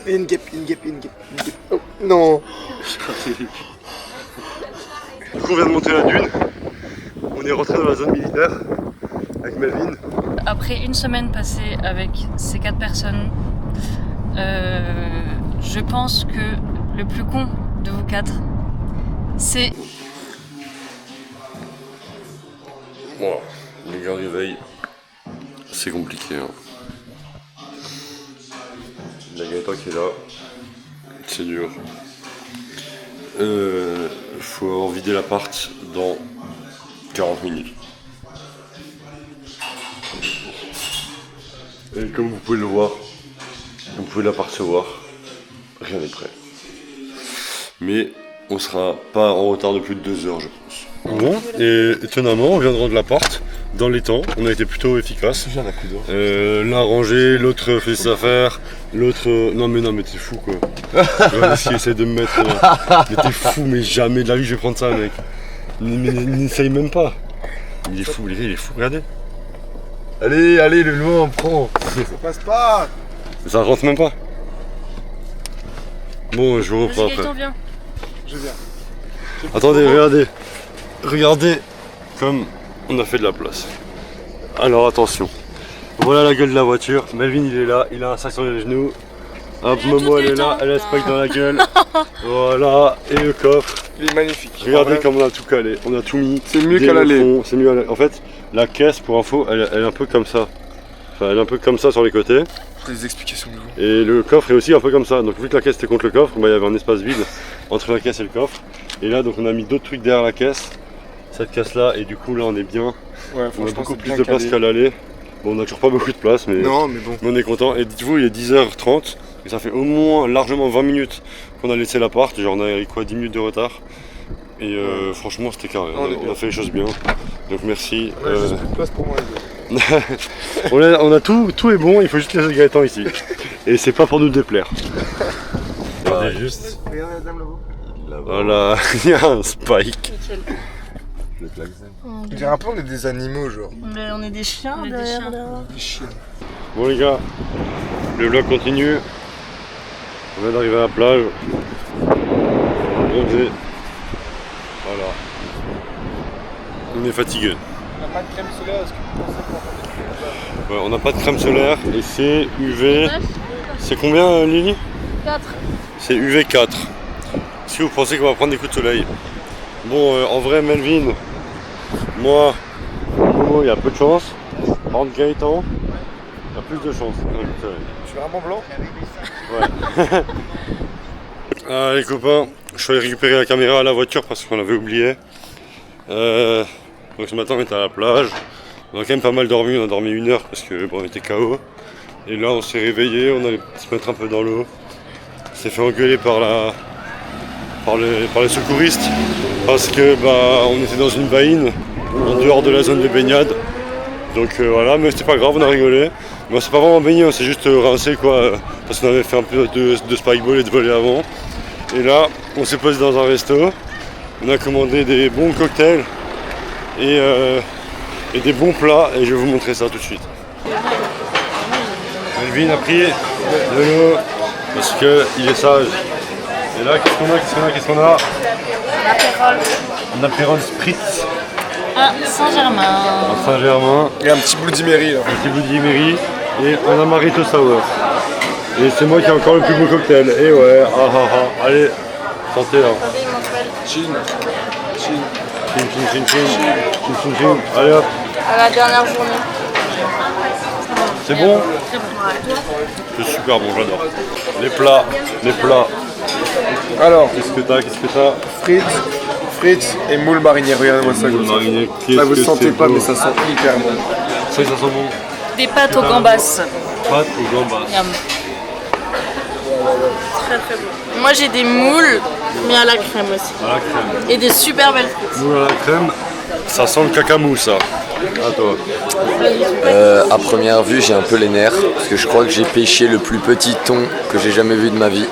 Il y a une guêpe. Oh, non. Du coup, on vient de monter la dune. On est rentré dans la zone militaire avec Melvin. Après une semaine passée avec ces 4 personnes, je pense que le plus con de vous 4, c'est... Bon, les gars réveillent. C'est compliqué. Hein. La Gaëtan qui est là. C'est dur. Faut en vider l'appart dans 40 minutes. Et comme vous pouvez le voir, vous pouvez l'apercevoir, rien n'est prêt. Mais on sera pas en retard de plus de 2 heures, je pense. Bon, et étonnamment, on vient de rendre l'appart dans les temps. On a été plutôt efficace. L'un rangé, l'autre fait ses affaires, l'autre. Non mais t'es fou quoi. Voilà, s'il essaie de me mettre. Mais t'es fou, mais jamais de la vie je vais prendre ça, mec. N'essaye même pas. Il est fou, regardez. Allez, le loin, on prend. Ça passe pas. Ça rentre même pas. Bon, je vous reprends après. Viens. Je viens. Attendez, regardez comme on a fait de la place. Alors attention, voilà la gueule de la voiture. Melvin il est là, il a un sac sur les genoux. Hop, Momo elle est là, elle a Spike dans la gueule. Voilà, et le coffre. Il est magnifique. Regardez comme on a tout calé, on a tout mis. C'est mieux qu'à l'aller. C'est mieux à l'aller. En fait, la caisse pour info, elle est un peu comme ça. Enfin, elle est un peu comme ça sur les côtés. Des explications de vous. Et le coffre est aussi un peu comme ça. Donc vu que la caisse était contre le coffre, il y avait un espace vide entre la caisse et le coffre. Et là donc on a mis d'autres trucs derrière la caisse. Cette caisse là, et du coup là on est bien. Ouais, on a beaucoup plus de place qu'à l'aller. Bon, on n'a toujours pas beaucoup de place, mais, non, mais bon. On est content. Et dites-vous, il est 10h30, et ça fait au moins largement 20 minutes qu'on a laissé l'appart. Genre on a eu quoi, 10 minutes de retard. Et franchement c'était carré, on a fait les choses bien. Donc merci. On a juste plus de place pour moi les gars. on a tout est bon, il faut juste laisser Gaëtan ici. Et c'est pas pour nous déplaire. Regardez juste. Regardez la dame là-bas. Voilà, il y a un Spike. On dirait un peu on est des animaux genre. Mais on est des chiens derrière là. Des chiens. Bon les gars, le vlog continue. On vient d'arriver à la plage. On va bronzer. Voilà. On est fatigué. On n'a pas de crème solaire, est-ce que vous pensez qu'on va prendre des crèmes solaires ? Ouais, on n'a pas de crème solaire et c'est UV. C'est combien Lily ? 4. C'est UV 4. Est-ce que vous pensez qu'on va prendre des coups de soleil ? Bon, en vrai, Melvin, moi, Momo, il y a peu de chance. Par contre, Gaëtan, il y a plus de chance. Je suis vraiment blanc. Ouais. Ah, les copains, je suis allé récupérer la caméra à la voiture parce qu'on l'avait oublié. Donc ce matin, on était à la plage. On a quand même pas mal dormi, on a dormi 1 heure parce que bon, on était KO. Et là, on s'est réveillé, on allait se mettre un peu dans l'eau. On s'est fait engueuler par les secouristes parce que on était dans une baïne en dehors de la zone de baignade. Donc voilà, mais c'était pas grave, on a rigolé. Moi c'est pas vraiment baigné, on s'est juste rincé quoi, parce qu'on avait fait un peu de spikeball et de volley avant. Et là, on s'est posé dans un resto, on a commandé des bons cocktails et des bons plats, et je vais vous montrer ça tout de suite. Melvin a pris de l'eau parce qu'il est sage. Et là, qu'est-ce qu'on a Un apérole spritz. À Saint-Germain. À Saint-Germain. Et un petit Bloody Mary là. Un petit Bloody Mary. Et un Amaretto Sour. Et c'est moi qui ai encore le plus beau cocktail. Et ouais, allez, santé là. Chin. Chin. Allez hop. À la dernière journée. C'est bon? C'est super bon, j'adore. Les plats. Alors, Qu'est-ce que t'as? frites et moules marinières. Regardez-moi ça comme ça. Là vous ne sentez pas mais ça sent hyper bon. Ça sent bon. Des pâtes aux gambas. Pâtes aux gambas. Miam. Très très bon. Moi j'ai des moules, mais à la crème aussi. À la crème. Et des super belles frites. Moule à la crème. Ça sent le cacamou ça. À toi. À première vue, j'ai un peu les nerfs parce que je crois que j'ai pêché le plus petit thon que j'ai jamais vu de ma vie.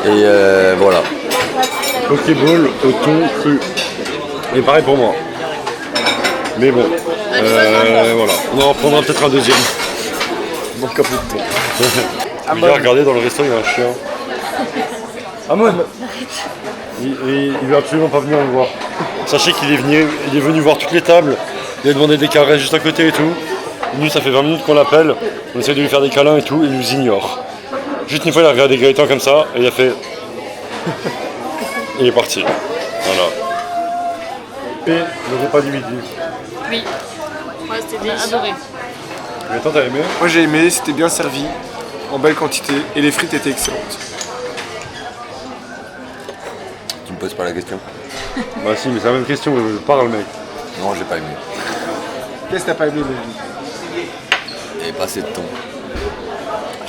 Et voilà. Pokéball au thon cru. Et pareil pour moi. Mais bon. Voilà. On en prendra peut-être un deuxième. Donc un peu de thon. Regarde, regardez, dans le resto, il y a un chien. Amon. Il veut absolument pas venir me voir. Sachez qu'il est venu voir toutes les tables. Il a demandé des caresses juste à côté et tout. Nous, ça fait 20 minutes qu'on l'appelle. On essaie de lui faire des câlins et tout. Il nous ignore. Juste une fois, il a regardé Gaëtan comme ça et il a fait. Il est parti. Voilà. Et le repas du midi. Oui. Ouais, c'était adoré. Gaëtan, t'as aimé? Moi j'ai aimé, c'était bien servi, en belle quantité, et les frites étaient excellentes. Tu me poses pas la question? Bah si, mais c'est la même question, je parle mec. Non, j'ai pas aimé. Qu'est-ce que t'as pas aimé, Lévi? Il n'y avait pas assez de thon.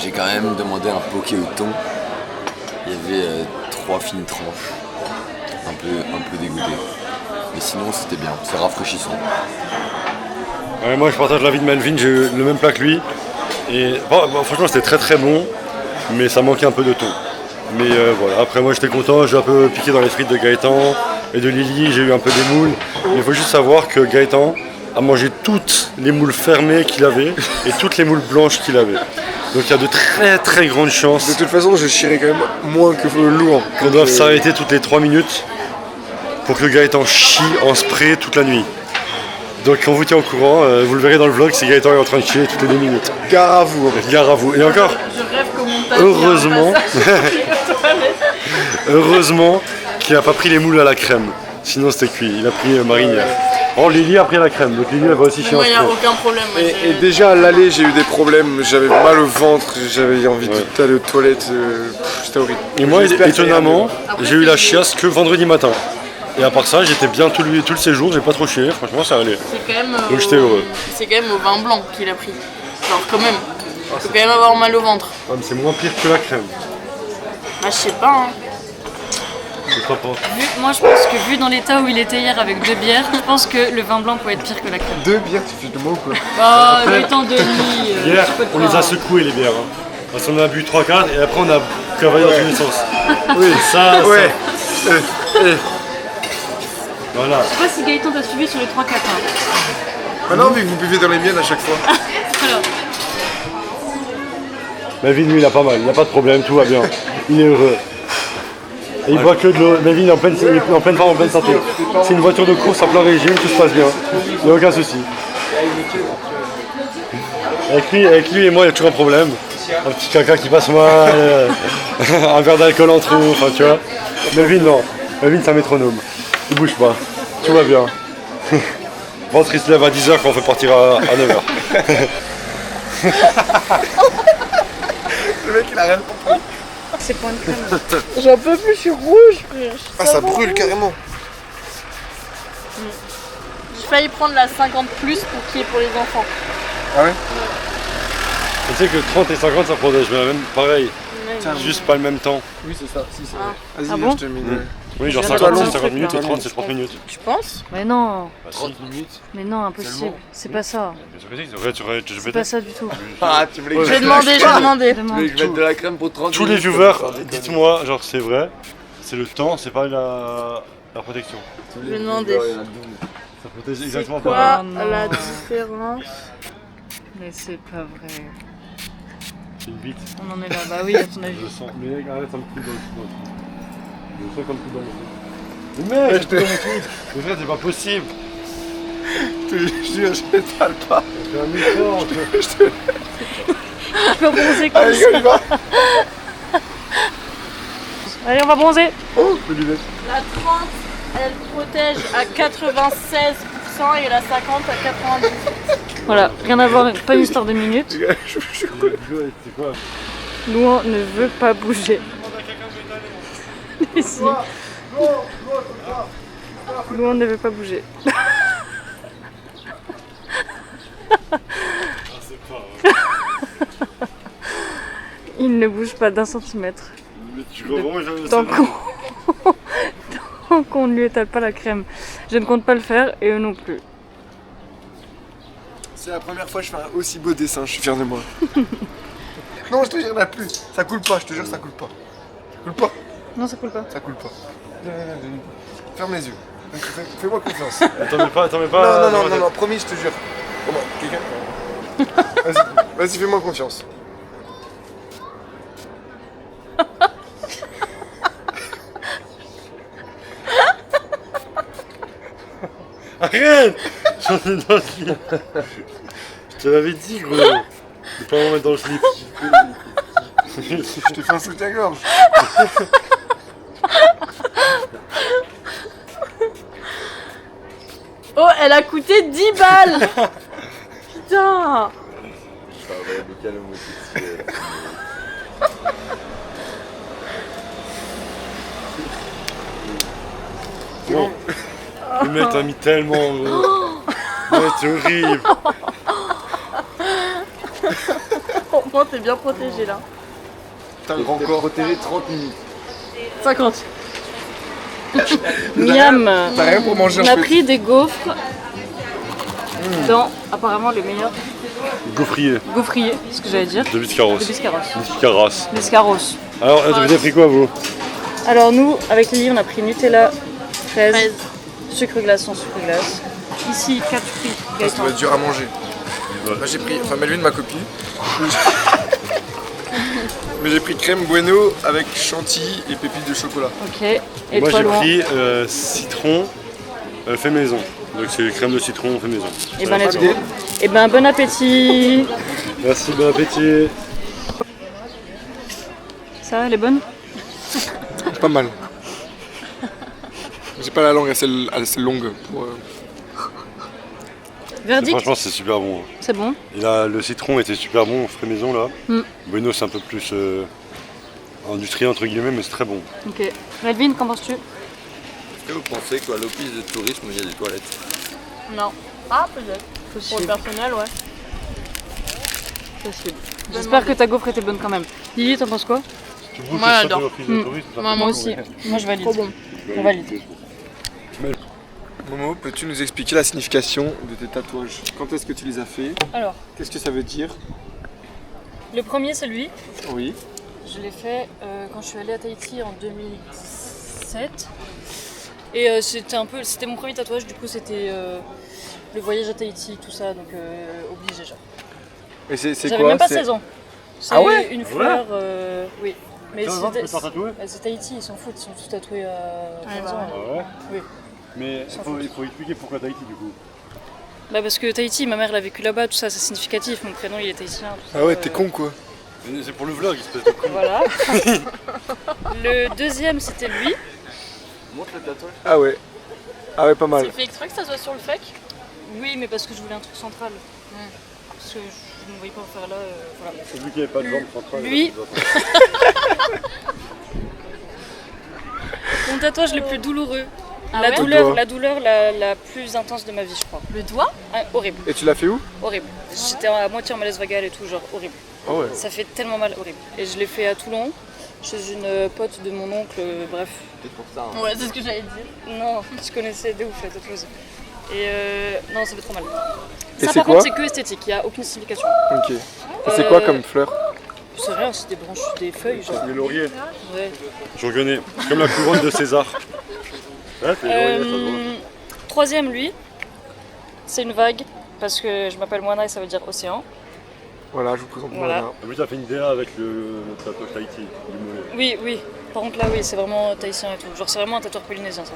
J'ai quand même demandé un poké au thon. Il y avait 3 fines tranches. Un peu dégoûté. Mais sinon, c'était bien. C'est rafraîchissant. Ouais, moi je partage l'avis de Melvin, j'ai eu le même plat que lui. Et franchement c'était très très bon, mais ça manquait un peu de thon. Mais voilà, après moi j'étais content, j'ai un peu piqué dans les frites de Gaëtan et de Lily, j'ai eu un peu des moules. Mais il faut juste savoir que Gaëtan a mangé toutes les moules fermées qu'il avait et toutes les moules blanches qu'il avait. Donc il y a de très très grandes chances De toute façon, je chierais quand même moins que le lourd. qu'on doive s'arrêter toutes les 3 minutes pour que Gaëtan chie en spray toute la nuit. Donc on vous tient au courant, vous le verrez dans le vlog si Gaëtan est en train de chier toutes les 2 minutes. Gare à vous. Gare à vous. Et encore, Je rêve qu'au montage, heureusement, heureusement qu'il n'a pas pris les moules à la crème. Sinon c'était cuit, il a pris marinière. Oh, Lily a pris la crème, donc Lily elle va aussi chier en Moi, il n'y a spray. aucun problème. moi, j'ai- Et déjà à l'aller, j'ai eu des problèmes, j'avais mal au ventre, j'avais envie d'aller aux toilettes, c'était horrible. Et moi, J'espère que ça ira étonnamment, Après, j'ai eu la c'est- chiasse que vendredi matin. Et à part ça, j'étais bien tout le séjour, j'ai pas trop chié, franchement ça allait. C'est quand même. Donc j'étais heureux. C'est quand même au vin blanc qu'il a pris. Genre, quand même. Faut quand même avoir mal au ventre. Ah, mais c'est moins pire que la crème. Bah, je sais pas, hein. Je sais pas. Moi, je pense que vu dans l'état où il était hier avec 2 bières, je pense que le vin blanc peut être pire que la crème. 2 bières, tu fais de moi ou quoi? Bah, le temps de nuit. Hier, je peux te on les a croire. secouées les bières. Hein. Parce qu'on a bu 3-4 et après on a cavallé dans tous les sens. Oui, Ça, ouais. voilà. Je sais pas si Gaëtan t'a suivi sur les 3-4. Hein. Maintenant, vu que vous buvez dans les miennes à chaque fois. Voilà. Melvin, lui, il a pas mal, il a pas de problème, tout va bien. Il est heureux. Et il boit que de l'eau. Melvin, il est en pleine forme, en pleine santé. C'est une voiture de course en plein régime, tout se passe bien. Il n'y a aucun souci. Avec lui et moi, il y a toujours un problème. Un petit caca qui passe mal, un verre d'alcool en trop, enfin tu vois. Melvin, non. Melvin, c'est un métronome. Il bouge pas. Tout va bien. Ventre, il se lève à 10h quand on fait partir à 9h. Le mec, il a rien. C'est point de crème. J'en peux plus, je suis rouge, frère. Ah, ça brûle carrément. J'ai failli prendre la 50 plus pour qui est pour les enfants. Ah ouais? Tu sais que 30 et 50 ça protège, mais même pareil, Tiens, juste pas le même temps. oui, c'est ça. Si, c'est Ah. vrai. Vas-y, Ah bon je te mets une- Oui, genre Je 50 viens c'est de 50 minutes et là. 30 c'est 30 minutes. Tu penses? Mais non, Bah, si. 30 minutes. mais non, impossible. C'est pas ça. Bien sûr que si, c'est vrai, tu aurais C'est pas ça du tout. Ah, tu me l'as Je vais demander, je vais demander. Demande. Je vais mettre de la crème pour 30 Tous les viewers, dites-moi, genre c'est vrai, c'est le temps, c'est pas la protection. Je vais demander. Ça protège C'est exactement quoi pareil. non. la différence? Mais c'est pas vrai. C'est une bite, On en est là. Bah oui, à ton je avis. le sens. Mais mec, arrête, ça me coule dans le trou. Je le sens comme tout dans mon trou. Mais mec, c'est dans mon trou. Mais frère, c'est pas possible. Je te jure, je n'étale pas. C'est un effort. On va bronzer comme Allez, ça. on y va. Allez, on va bronzer. Oh, mes lunettes. La 30, elle protège à 96% et la 50 à 90%. Voilà, rien à voir, pas une histoire de minutes. C'est quoi? Louan ne veut pas bouger. Ici. Louan ne veut pas bouger. Il ne bouge pas d'un centimètre. Mais tu comprends, je Tant qu'on tant qu'on ne lui étale pas la crème. Je ne compte pas le faire et eux non plus. C'est la première fois que je fais un aussi beau dessin, je suis fier de moi. Non, je te jure, il n'y en a plus. Ça coule pas, je te jure, ça coule pas. Ça coule pas, Non, ça coule pas. ça coule pas. Ferme les yeux. Fais-moi confiance. T'en mets pas, Non, dans la tête. promis, je te jure. Comment? Quelqu'un? Vas-y, fais-moi confiance. Arrête. J'en ai dans le slip. Je te l'avais dit, gros. De pas m'en mettre dans le slip. Je te fais un soutien-gorge. Oh, elle a coûté 10 balles. Putain. Bon. Le mec t'a mis tellement, gros. Ouais, c'est horrible. Au moins, t'es bien protégé là. T'as un grand corps. Protégé 30 minutes. 50. Miam. T'as rien pour manger On en a fait. pris des gaufres dans apparemment le meilleur Gaufrier gaufrier, c'est ce que j'allais dire. de Biscarros. De Biscarros. Biscarras. Biscarros. Alors, vous avez pris quoi, vous? Alors nous, avec Lily, on a pris Nutella, fraise, sucre glace sans sucre glace. Ici, 4 fruits. Ça Gaëtan. doit être dur à manger. Moi j'ai pris, enfin Melvin ma copine. Mais j'ai pris crème bueno avec chantilly et pépites de chocolat. Ok. Et Moi, toi, j'ai Laurent? pris citron fait maison. Donc, c'est crème de citron fait maison. Et ben, let's Ok. go. Et ben, bon appétit. Merci, bon appétit. Ça va, elle est bonne? Pas mal. J'ai pas la langue assez longue pour. Verdict? Franchement, c'est super bon. C'est bon? Et là, le citron était super bon, fait maison là. Mm. Bueno, c'est un peu plus industriel entre guillemets, mais c'est très bon. Ok. Melvin, qu'en penses-tu? Est-ce que vous pensez qu'à l'office de tourisme, il y a des toilettes? Non. Ah, peut-être. Pour le personnel, ouais. Possible. J'espère que ta gaufre était bonne quand même. Lily, t'en penses quoi? Moi, j'adore. Moi aussi. Moi, je valide. Trop bon. On valide. Momo, peux-tu nous expliquer la signification de tes tatouages? Quand est-ce que tu les as faits? Alors, Qu'est-ce que ça veut dire? le premier, c'est lui. Oui. Je l'ai fait quand je suis allée à Tahiti en 2017. Et c'était mon premier tatouage, du coup c'était le voyage à Tahiti, tout ça, donc obligé genre. Et c'est J'avais quoi? même pas c'est- 16 ans. C'est Ah ouais une fleur, oui. Mais tatouer? c'est Tahiti, ils s'en foutent, ils sont tous tatoués à 15 ans. bah Ah ouais. Oui. Mais S'en fout. il faut expliquer pourquoi Tahiti du coup. Bah parce que Tahiti, ma mère l'a vécu là-bas, tout ça, c'est significatif, mon prénom il est tahitien. Tout ça, Ah ouais, t'es con quoi. C'est pour le vlog, espèce de con. Voilà. Le deuxième c'était lui. Montre le tatouage. Ah ouais. Ah ouais, pas mal. C'est fait exprès que ça soit sur le fake. Oui, mais parce que je voulais un truc central. Parce que je ne me voyais pas en faire là, voilà. C'est lui qui avait pas de jambe centrale. Lui. Mon tatouage le plus douloureux. Ah la, ouais douleur, Doigt. la douleur la plus intense de ma vie, je crois. Le doigt? Ah, horrible, Et tu l'as fait où? horrible. J'étais à moitié en malaise vagal et tout, genre horrible. Ah ouais. Ça fait tellement mal, horrible. Et je l'ai fait à Toulon, chez une pote de mon oncle, bref. C'est pour ça. Hein. Ouais, c'est ce que j'allais dire. Non, je connaissais de ouf la tatoueuse. Et non, ça fait trop mal. Et Ça c'est par quoi contre, c'est que esthétique, il n'y a aucune signification. Ok. Et c'est quoi comme fleur? C'est rien, c'est des branches, des feuilles, genre. Les lauriers. Ouais. Je reconnais. C'est comme la couronne de César. Ouais, c'est les lauriers, ça se voit. Troisième, lui, c'est une vague, parce que je m'appelle Moana et ça veut dire océan. Voilà, je vous présente Voilà. Moana. Ah oui, t'as fait une DA avec le tatouage Tahiti, du mollet. Oui, oui. Par contre, là, oui, c'est vraiment tahitien et tout. Genre, c'est vraiment un tatoueur polynésien, ça.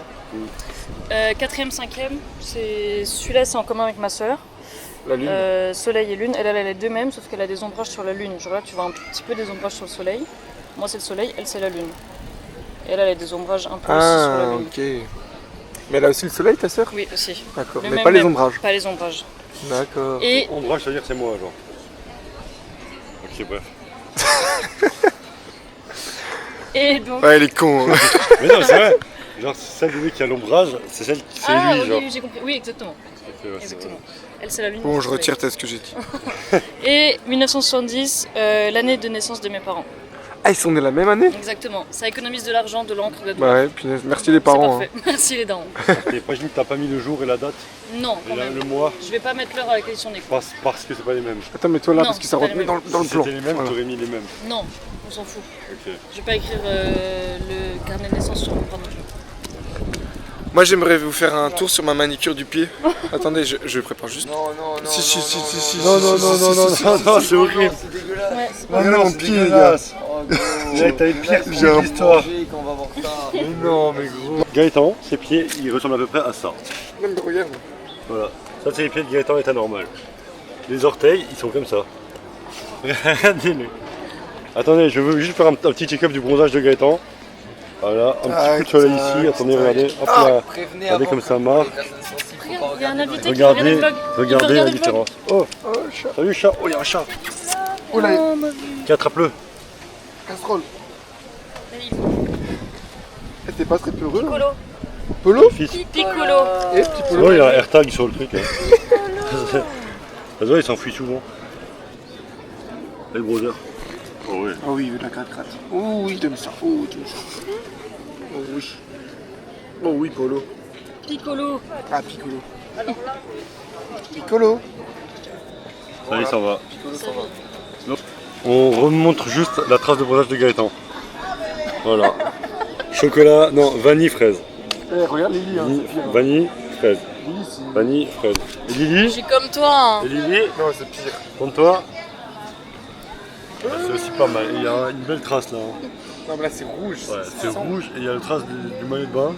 Quatrième, cinquième, celui-là, c'est en commun avec ma sœur. La lune. Soleil et lune. Elle a les deux mêmes, sauf qu'elle a des ombrages sur la lune. Genre là, tu vois un petit peu des ombrages sur le soleil. Moi, c'est le soleil, elle, c'est la lune. Et elle a des ombrages un peu aussi sur la Ah, lune. ok. Mais elle a aussi le soleil, ta sœur? Oui, aussi. D'accord. Le Mais même pas les même. ombrages. Pas les ombrages. D'accord. Et Ombrage, ça veut dire que c'est moi, genre. Ok, bref. donc. Ouais, il est con. Hein. Mais non, c'est vrai. Genre, celle de lui qui a l'ombrage, c'est celle qui. C'est Ah, lui, oui, genre. oui, j'ai compris. Oui, exactement. Ok, ouais, c'est Exactement. Elle, c'est la lune. Bon, moi, je c'est le retire ce que j'ai dit. soleil. Et 1970, l'année de naissance de mes parents. Ah, ils sont nés la même année? Exactement. Ça économise de l'argent, de l'encre, de la Bah ouais, punaise. Merci les C'est parents. parfait. Merci les darons. Et imagine que t'as pas mis le jour et la date, Non, et quand là, même. le mois, Je vais pas mettre l'heure à laquelle ils sont nés. parce que c'est pas les mêmes. Attends, mais toi là, Non, parce que ça c'est pas rentre les dans le Si plan. c'était les mêmes, Voilà. t'aurais mis les mêmes. Non, on s'en fout. Ok. Je vais pas écrire le carnet de naissance sur mon bras non plus. Moi, j'aimerais vous faire un tour sur ma manicure du pied. Attendez, je prépare juste. Non, non, non. Si, si, non, si, non, si, si, Non, si, non, si, non, si, non, si, non, si, non, si, non, si. c'est horrible. C'est dégueulasse. Ouais, c'est Non, non, c'est pied, dégueulasse. Oh, gros. Mec, t'as une pire J'ai un histoire. Quand on va voir ça. Mais non, mais gros. Gaëtan, ses pieds, ils ressemblent à peu près à ça. Non, mais regarde. Voilà. Ça, c'est les pieds de Gaëtan état normal. Les orteils, ils sont comme ça. Regardez-les. Attendez, je veux juste faire un petit check-up du bronzage de Gaëtan. Voilà, un petit coup de soleil ici. Attendez, regardez. Hop là. Regardez comme ça marque. Il y a un invité Regardez, qui regarde le vlog. regardez Il la veut regarder le vlog. différence. Oh, salut chat. Oh, il y a un chat. Oh là, Oh, ma vie. Qui attrape-le. casserole. Eh, t'es pas très peureux là. Piccolo. Polo Fils. Piccolo. Eh, petit polo. Oh, il y a un AirTag sur le truc. Hein. Ça se voit, il s'enfuit souvent. Et le browser. Oh oui. Oh oui, il veut de la gratte-gratte. Oh oui, donne ça. Oh, donne ça. Oh oui. Oh oui, Polo. Piccolo. Ah, Piccolo. Piccolo. Ça y est, ça va. On remontre juste la trace de bronzage de Gaëtan. Voilà. Chocolat, non, vanille, fraise. Eh, regarde Lily, hein. Vanille, fraise. Lily, c'est... Vanille, fraise. Et Lily J'ai comme toi. Hein. Et Lily Non, c'est pire. Contre toi. C'est aussi pas mal. Il y a une belle trace là. Hein. Non, mais là, c'est rouge. Ouais, c'est rouge et il y a la trace du maillot de bain.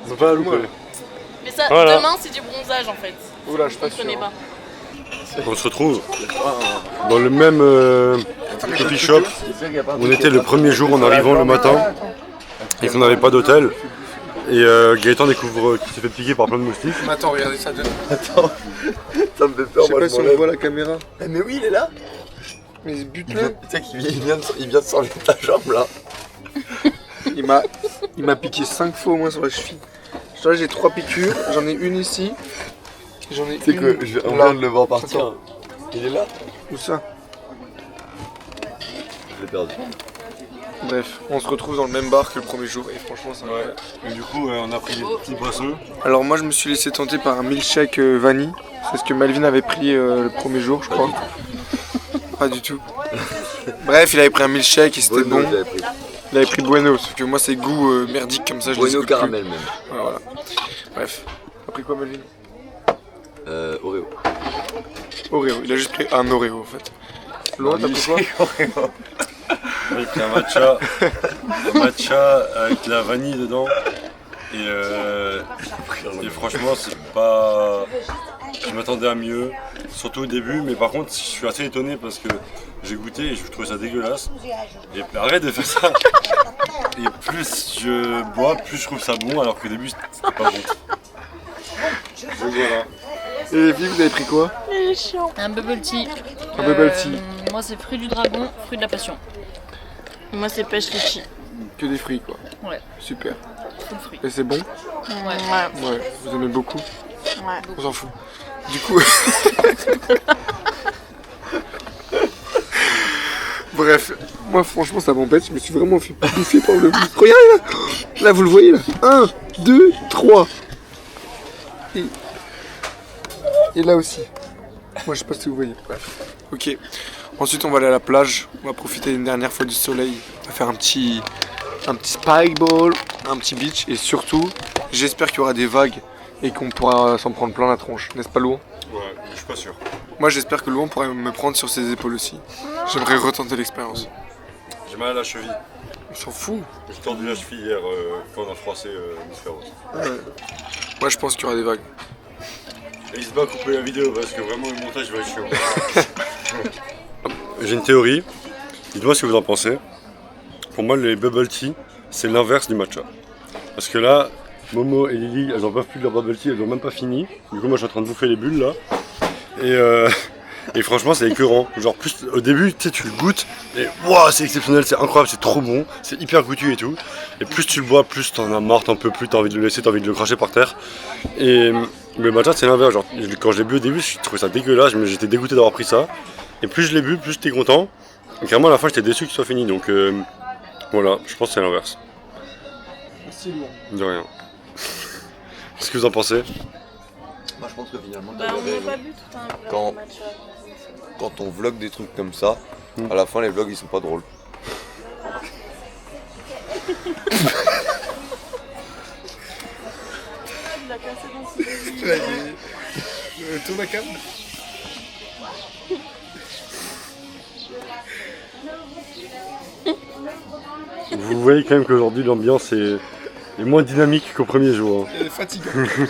On peut pas la louper. Mais ça, Voilà. demain, c'est du bronzage en fait. Oh là, je suis pas Je connais sûr. pas. On se retrouve dans le même coffee shop où on était le premier jour en arrivant le matin et qu'on n'avait pas d'hôtel. Et Gaëtan découvre qu'il s'est fait piquer par plein de moustiques. Mais attends, regardez ça. Attends, ça me fait Je peur. sais pas si on voit la caméra. Mais oui, il est là. Mais Tu bute-le. sais qu'il vient de s'enlever ta jambe là. Il m'a piqué 5 fois au moins sur la cheville. Là, j'ai 3 piqûres. J'en ai une ici. J'en ai Tu sais une que on là. vient de le voir partir. Il est là. Où ça? Je l'ai perdu. Bref, on se retrouve dans le même bar que le premier jour et franchement c'est incroyable. Et du coup, on a pris des petits boissons. Alors moi je me suis laissé tenter par un milkshake vanille. C'est ce que Malvin avait pris le premier jour je crois. Pas du tout. Bref, il avait pris un milkshake et c'était bon. j'avais pris. Il avait pris Bueno, sauf que moi c'est goût merdique comme ça. Je les Bueno écoute plus. caramel même. Ouais, voilà. Bref. T'as pris quoi Malvin? Oreo. Oreo. Il a juste pris un Oreo en fait. Laurent, t'as pris quoi? J'ai pris un matcha avec la vanille dedans. Et franchement, c'est pas. Je m'attendais à mieux, surtout au début, mais par contre, je suis assez étonné parce que j'ai goûté et je trouvais ça dégueulasse. Et arrête de faire ça! Et plus je bois, plus je trouve ça bon, alors qu'au début, c'était pas bon. Donc voilà. Et les filles, vous avez pris quoi? Un bubble tea. Un bubble tea. Moi, c'est fruit du dragon, fruit de la passion. Moi, c'est pêche litchi. Que des fruits quoi. Ouais, Super. full fruit. Et c'est bon? Ouais. Ouais. Vous aimez beaucoup? Ouais. On s'en fout. Du coup. Bref, moi franchement ça m'embête, je me suis vraiment fait bouffer par le bouffe. Regardez là! Là vous le voyez là. 1, 2, 3. Et là aussi. Moi je sais pas si vous voyez. Bref. Ok. Ensuite on va aller à la plage. On va profiter une dernière fois du soleil. On va faire un petit spike ball, un petit beach. Et surtout, j'espère qu'il y aura des vagues et qu'on pourra s'en prendre plein la tronche. N'est-ce pas Louan? Ouais, je suis pas sûr. Moi j'espère que Louan pourrait me prendre sur ses épaules aussi. J'aimerais retenter l'expérience. J'ai mal à la cheville. On s'en fout. J'ai tordu la cheville hier quand on a froissé l'hémisphère haute. Moi je pense qu'il y aura des vagues. N'hésite pas à couper la vidéo parce que vraiment le montage va être chiant. J'ai une théorie. Dites-moi ce que vous en pensez. Pour moi, les bubble tea, c'est l'inverse du matcha. Parce que là, Momo et Lily, elles en peuvent plus de leur bubble tea, elles n'ont même pas fini. Du coup, moi, je suis en train de bouffer les bulles là. Et franchement, c'est écœurant. Genre, plus au début, tu sais, tu le goûtes et waouh, c'est exceptionnel, c'est incroyable, c'est trop bon, c'est hyper goûtu et tout. Et plus tu le bois, plus t'en as marre, t'en peux plus, t'as envie de le laisser, t'as envie de le cracher par terre. Et le matcha, c'est l'inverse. Genre, quand je l'ai bu au début, je trouvais ça dégueulasse, mais j'étais dégoûté d'avoir pris ça. Et plus je l'ai bu, plus j'étais content. Et clairement, à la fin, j'étais déçu qu'il soit fini. Donc voilà, je pense que c'est l'inverse. Merci Louan. De rien. Qu'est-ce que vous en pensez? Moi je pense que finalement, Bah, on n'a pas bu tout un Quand- matcha. quand on vlog des trucs comme ça, à la fin les vlogs ils sont pas drôles. Il a cassé dans ce Là, tourne la cam. Vous voyez quand même qu'aujourd'hui, l'ambiance est moins dynamique qu'au premier jour. Hein. Il est fatigant. En fait,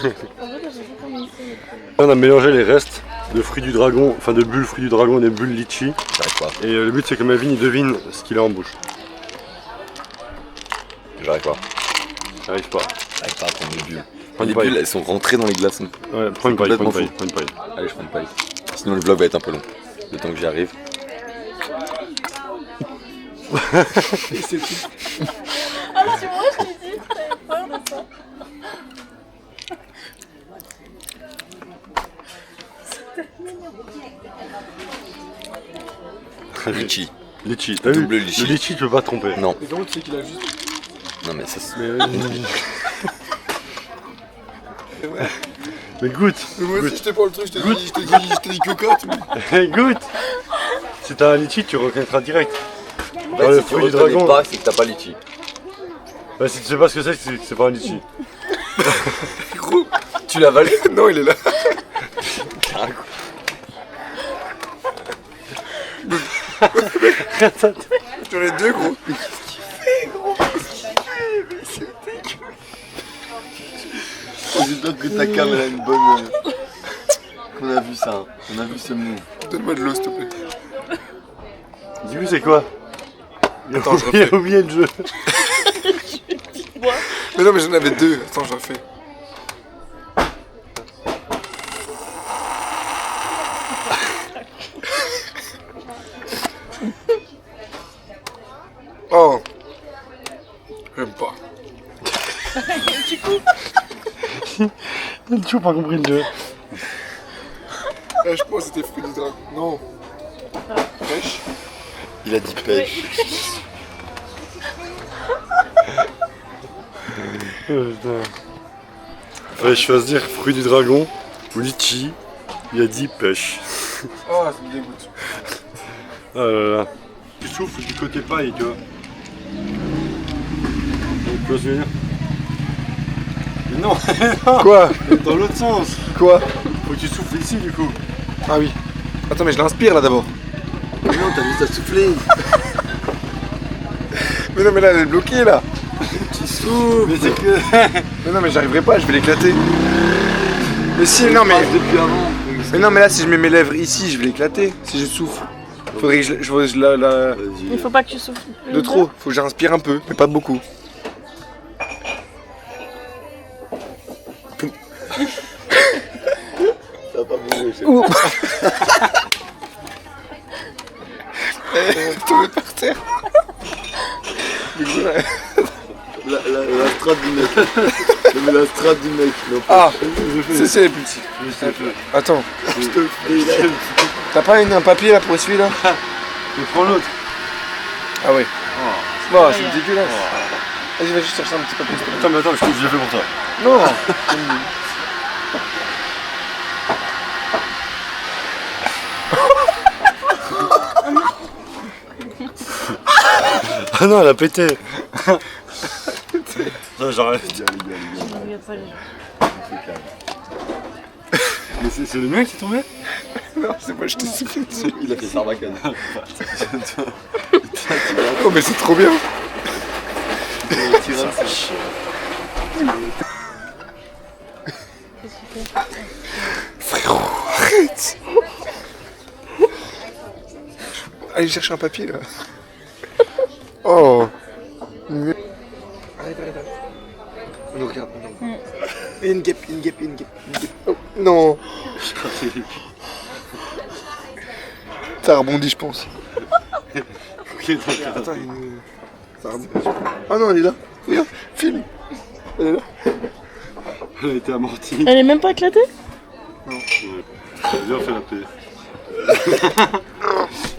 j'ai vu comme il fait. On a mélangé les restes de fruits du dragon, enfin de bulles fruits du dragon et des bulles litchi. J'arrive pas. Et le but c'est que Melvin il devine ce qu'il a en bouche. J'arrive pas. J'arrive pas. J'arrive pas à prendre les bulles. Prends une Les paille. bulles, elles sont rentrées dans les glaçons. Ouais, prends une paille, complètement prends une fou. paille, prends une paille. Allez, je prends une paille. Sinon le vlog va être un peu long. Le temps que j'y arrive. Ah non, c'est moi, je t'ai dit, j'avais peur de ça. Litchi. Litchi, t'as vu? Double litchi. Le litchi tu peux pas te tromper. Non. Et donc, tu sais qu'il a juste. Non mais ça c'est... Mais goûte. Mais moi aussi, Goûte. je t'ai pas le truc, je t'ai dit cocotte. Goûte. Si t'as un litchi tu reconnaîtras direct. En Dans fait, le si tu fruit du reconnais dragon. pas, c'est que t'as pas litchi. Bah si tu sais pas ce que c'est que c'est pas un litchi. Gros. Tu l'as avalé? Non, il est là. J'en ai deux, gros. J'espère que ta cam elle a une bonne... On a vu ça, hein. On a vu ce move. Donne-moi de l'eau, s'il te plaît. Dis-lui c'est quoi? Attends, je Il a refais. oublié le jeu. Mais non, mais j'en avais deux. Attends, je refais. Oh. J'aime pas. Il a toujours pas compris le jeu. Je pense que c'était fruit du dragon. Non. Pêche. Il a dit pêche. Fallait choisir fruit du dragon ou litchi. Il a dit pêche. Oh, ça me dégoûte. Ah là là. Tu souffles du côté paille, tu vois. Tu vois ce que je veux dire? Mais non, Quoi? dans l'autre sens. Quoi? Faut que tu souffles ici du coup. Ah oui. Attends, mais je l'inspire là d'abord. Non, t'as juste à souffler. Mais non, mais là, elle est bloquée là. Tu souffles. Mais c'est que. Mais non, mais j'arriverai pas, je vais l'éclater. Mais si, non, mais. Depuis avant. Mais non, mais là, si je mets mes lèvres ici, je vais l'éclater. Si je souffle. Faudrait que je la. Il faut pas que tu souffles. De trop. Faut que j'inspire un peu, mais pas beaucoup. Ça va pas bouger, c'est Ouh. Tombé par terre. Du coup, là. la strate du mec. Mais la strate du mec. Non, Ah, c'est les petits. Attends. T'as pas un papier là pour essuyer là? Mais prends l'autre. Ah ouais. Bon, c'est dégueulasse. Vas-y, va juste chercher un petit papier. Attends, mais attends, je l'ai fait pour toi. Non. Ah non, elle a pété. Non, j'arrête. Mais c'est le mien qui est tombé? Non, c'est moi, je t'ai soufflé dessus. Il a fait Sarbacane. Oh, mais c'est trop bien. Frérot, arrête. Allez chercher un papier là. Oh. Arrête, arrête, arrête. On nous regarde, on nous regarde. Une guêpe, une guêpe, une guêpe, une guêpe. Oh, non. Ça rebondit, je pense. Attends, ça rebondit. Ah non, elle est là. Regarde, filme. Elle est là. Elle a été amortie. Elle est même pas éclatée? J'ai bien fait la paix.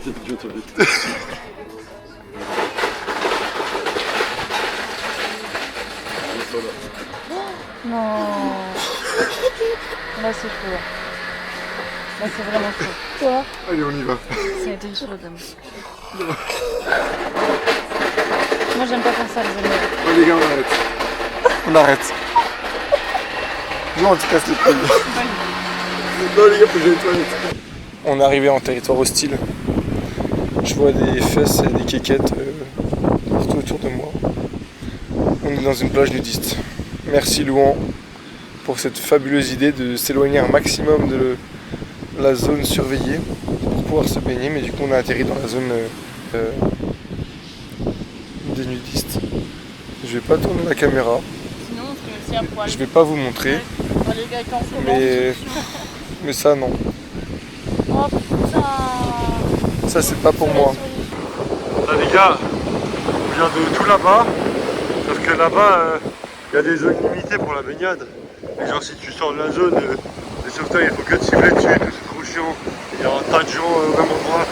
C'est bien toi vite. Non. Là c'est chaud. Là c'est vraiment chaud. Quoi? Allez, on y va. Ça a été chaud la dame. Moi j'aime pas faire ça les amis. Oh les gars, on arrête. On arrête. Non, on te casse les couilles. Non les gars, faut que j'aille aux toilettes. On est arrivé en territoire hostile. Je vois des fesses et des kékettes partout autour de moi. On est dans une plage nudiste. Merci Louan pour cette fabuleuse idée de s'éloigner un maximum de la zone surveillée pour pouvoir se baigner. Mais du coup, on a atterri dans la zone des nudistes. Je vais pas tourner la caméra, Sinon, on serait aussi à poil. je vais pas vous montrer, Les gars, quand on mais ça non. Oh putain. Ça c'est pas pour moi. Là les gars, on vient de tout là-bas, sauf que là-bas, il y a des zones limitées pour la baignade. Et genre si tu sors de la zone, les sauveteurs il faut que tirer dessus, tout c'est trop chiant. Il y a un tas de gens au même endroit.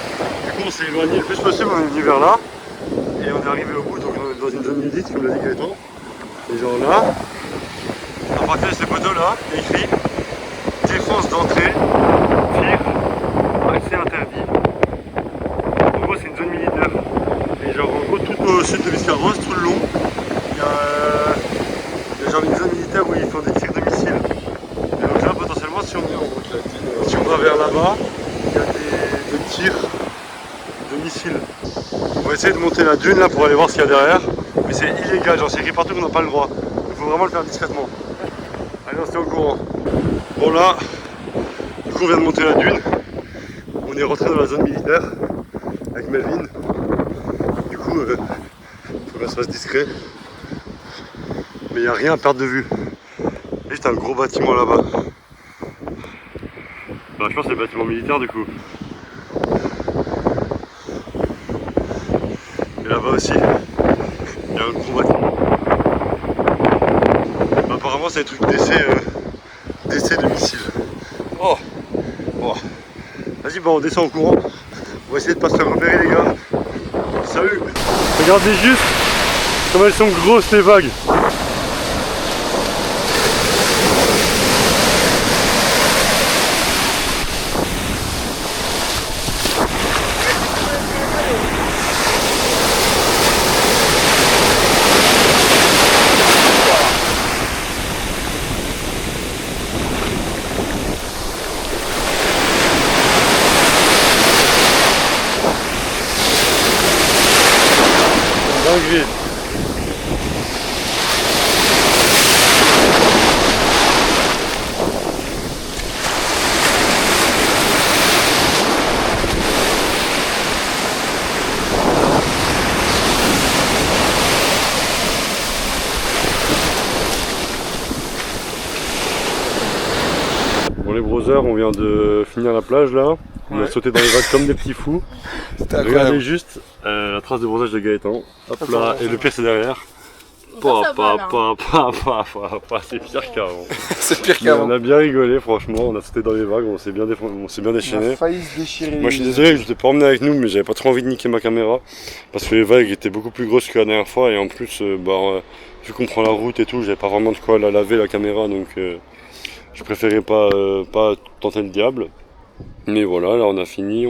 Du coup on s'est éloigné le plus possible, on est venu vers là. Et on est arrivé au bout, donc on est dans une zone nudiste, comme l'a dit Gaëtan. Et genre là, à partir de ces poteaux là, il y a écrit défense d'entrée, tir, accès interdit. En gros c'est une zone militaire. Et genre en gros tout au sud de Biscarrosse, tout le long, il y a genre une zone militaire où ils font des tirs de missiles. Et donc là potentiellement si on va vers là-bas, il y a des tirs de missiles. On va essayer de monter la dune là pour aller voir ce qu'il y a derrière. Mais c'est illégal, genre c'est écrit partout qu'on n'a pas le droit. Il faut vraiment le faire discrètement. Allez on se tient au courant. Bon là, du coup on vient de monter la dune. On est rentré dans la zone militaire avec Melvin. Du coup, faut qu'on se fasse discret. Mais il n'y a rien à perdre de vue. Juste un gros bâtiment là-bas. Bah, je pense que c'est le bâtiment militaire du coup. Et là-bas aussi, il y a un gros bâtiment. Bah, apparemment c'est des trucs d'essai de missiles. Oh. Vas-y, bah on descend en courant. On va essayer de pas se faire repérer les gars. Salut. Regardez juste comme elles sont grosses les vagues. Dinguerie. Bon les brothers, on vient de finir la plage là. On a sauté dans les vagues comme des petits fous. C'était Regardez incroyable. juste la trace de bronzage de Gaëtan. Hop là, et le pire c'est derrière. Ça va, là. C'est pire qu'avant. C'est pire Mais on qu'avant. a bien rigolé franchement, on a sauté dans les vagues, on s'est bien On a déchaîné. failli se déchirer. Moi je suis désolé, je ne t'ai pas emmené avec nous, mais j'avais pas trop envie de niquer ma caméra. Parce que les vagues étaient beaucoup plus grosses que la dernière fois, et en plus, vu qu'on prend la route et tout, j'avais pas vraiment de quoi la laver la caméra, donc je préférais pas tenter le diable. Mais voilà, là on a fini,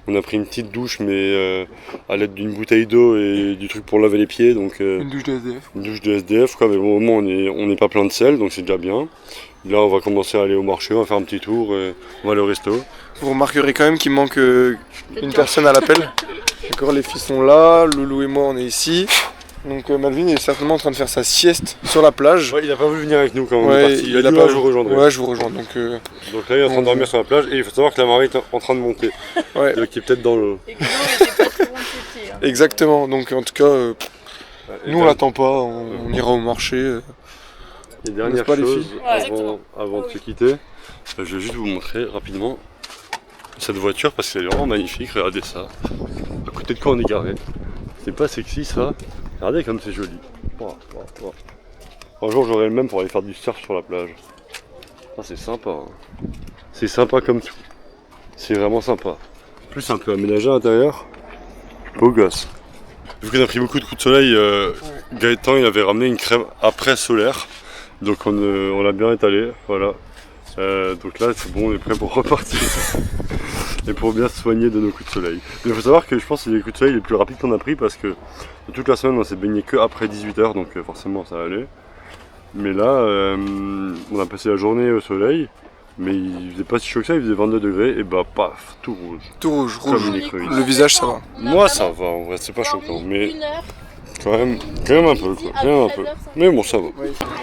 on a pris une petite douche, mais à l'aide d'une bouteille d'eau et du truc pour laver les pieds, donc Une douche de SDF. une douche de SDF, quoi, mais bon, au moins on n'est pas plein de sel, donc c'est déjà bien. Là on va commencer à aller au marché, on va faire un petit tour, et on va aller au resto. Vous remarquerez quand même qu'il manque une personne à l'appel. Encore les filles sont là, Loulou et moi on est ici. Donc Melvin est certainement en train de faire sa sieste sur la plage. Ouais, il a pas voulu venir avec nous quand on est Ouais, parti, il a dit pas... ouais, je vous rejoindrai. Ouais, je vous rejoins. Donc Donc là il est en train de dormir sur la plage, et il faut savoir que la marée est en train de monter, ouais, donc il est peut-être dans l'eau. Et que l'eau était pas très loin de péter, hein. exactement. Donc en tout cas, Et nous on l'attend pas, on ira au marché. Et dernière N'est-ce pas, les chose, filles Ouais, exactement. avant de se quitter, je vais juste vous montrer rapidement cette voiture parce qu'elle est vraiment magnifique, regardez ça. À côté de quoi on est garé. C'est pas sexy ça. Regardez comme c'est joli. Un jour j'aurai le même pour aller faire du surf sur la plage. Ah, c'est sympa. Hein. C'est sympa comme tout. C'est vraiment sympa. En plus c'est un peu aménagé à l'intérieur. Beau gosse. Vu qu'on a pris beaucoup de coups de soleil, Gaëtan il avait ramené une crème après solaire. Donc on l'a bien étalé, voilà. Donc là c'est bon, on est prêt pour repartir. Et pour bien se soigner de nos coups de soleil. Mais il faut savoir que je pense que c'est les coups de soleil les plus rapides qu'on a pris parce que toute la semaine on s'est baigné que après 18h, donc forcément ça allait. Mais là on a passé la journée au soleil, mais il faisait pas si chaud que ça, il faisait 22 degrés et bah paf, tout rouge. Tout rouge, Comme rouge. une écrevisse. Le visage ça va. Moi ça va en vrai, c'est pas choquant, mais Une heure. quand même un peu quoi, quand même un peu. Mais bon ça va.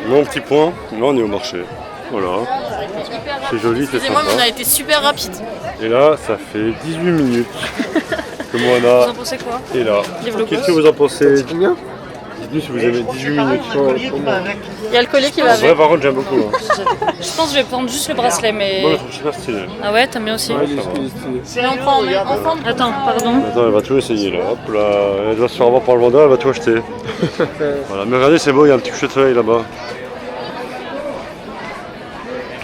Mon petit point, là on est au marché. Voilà. C'est joli, c'est Excusez-moi, mais on sympa. a été super rapide. Et là, ça fait 18 minutes que Vous Moana en pensez quoi? est là. Développez. Qu'est-ce que vous en pensez? Combien? Dites-nous si vous aimez 18 minutes. Il y a le collier qui va En vrai, avec. par contre, j'aime beaucoup. Hein. Je pense que je vais prendre juste le bracelet, mais. Moi, je trouve super stylé. Ah ouais, t'aimes bien aussi? Ouais, ça va. Mais on prend ensemble. Attends, pardon. Attends, elle va tout essayer là. Hop là, elle doit se faire avoir par le vendeur, elle va tout acheter. Voilà, mais regardez, c'est beau, il y a un petit coucher de soleil là-bas.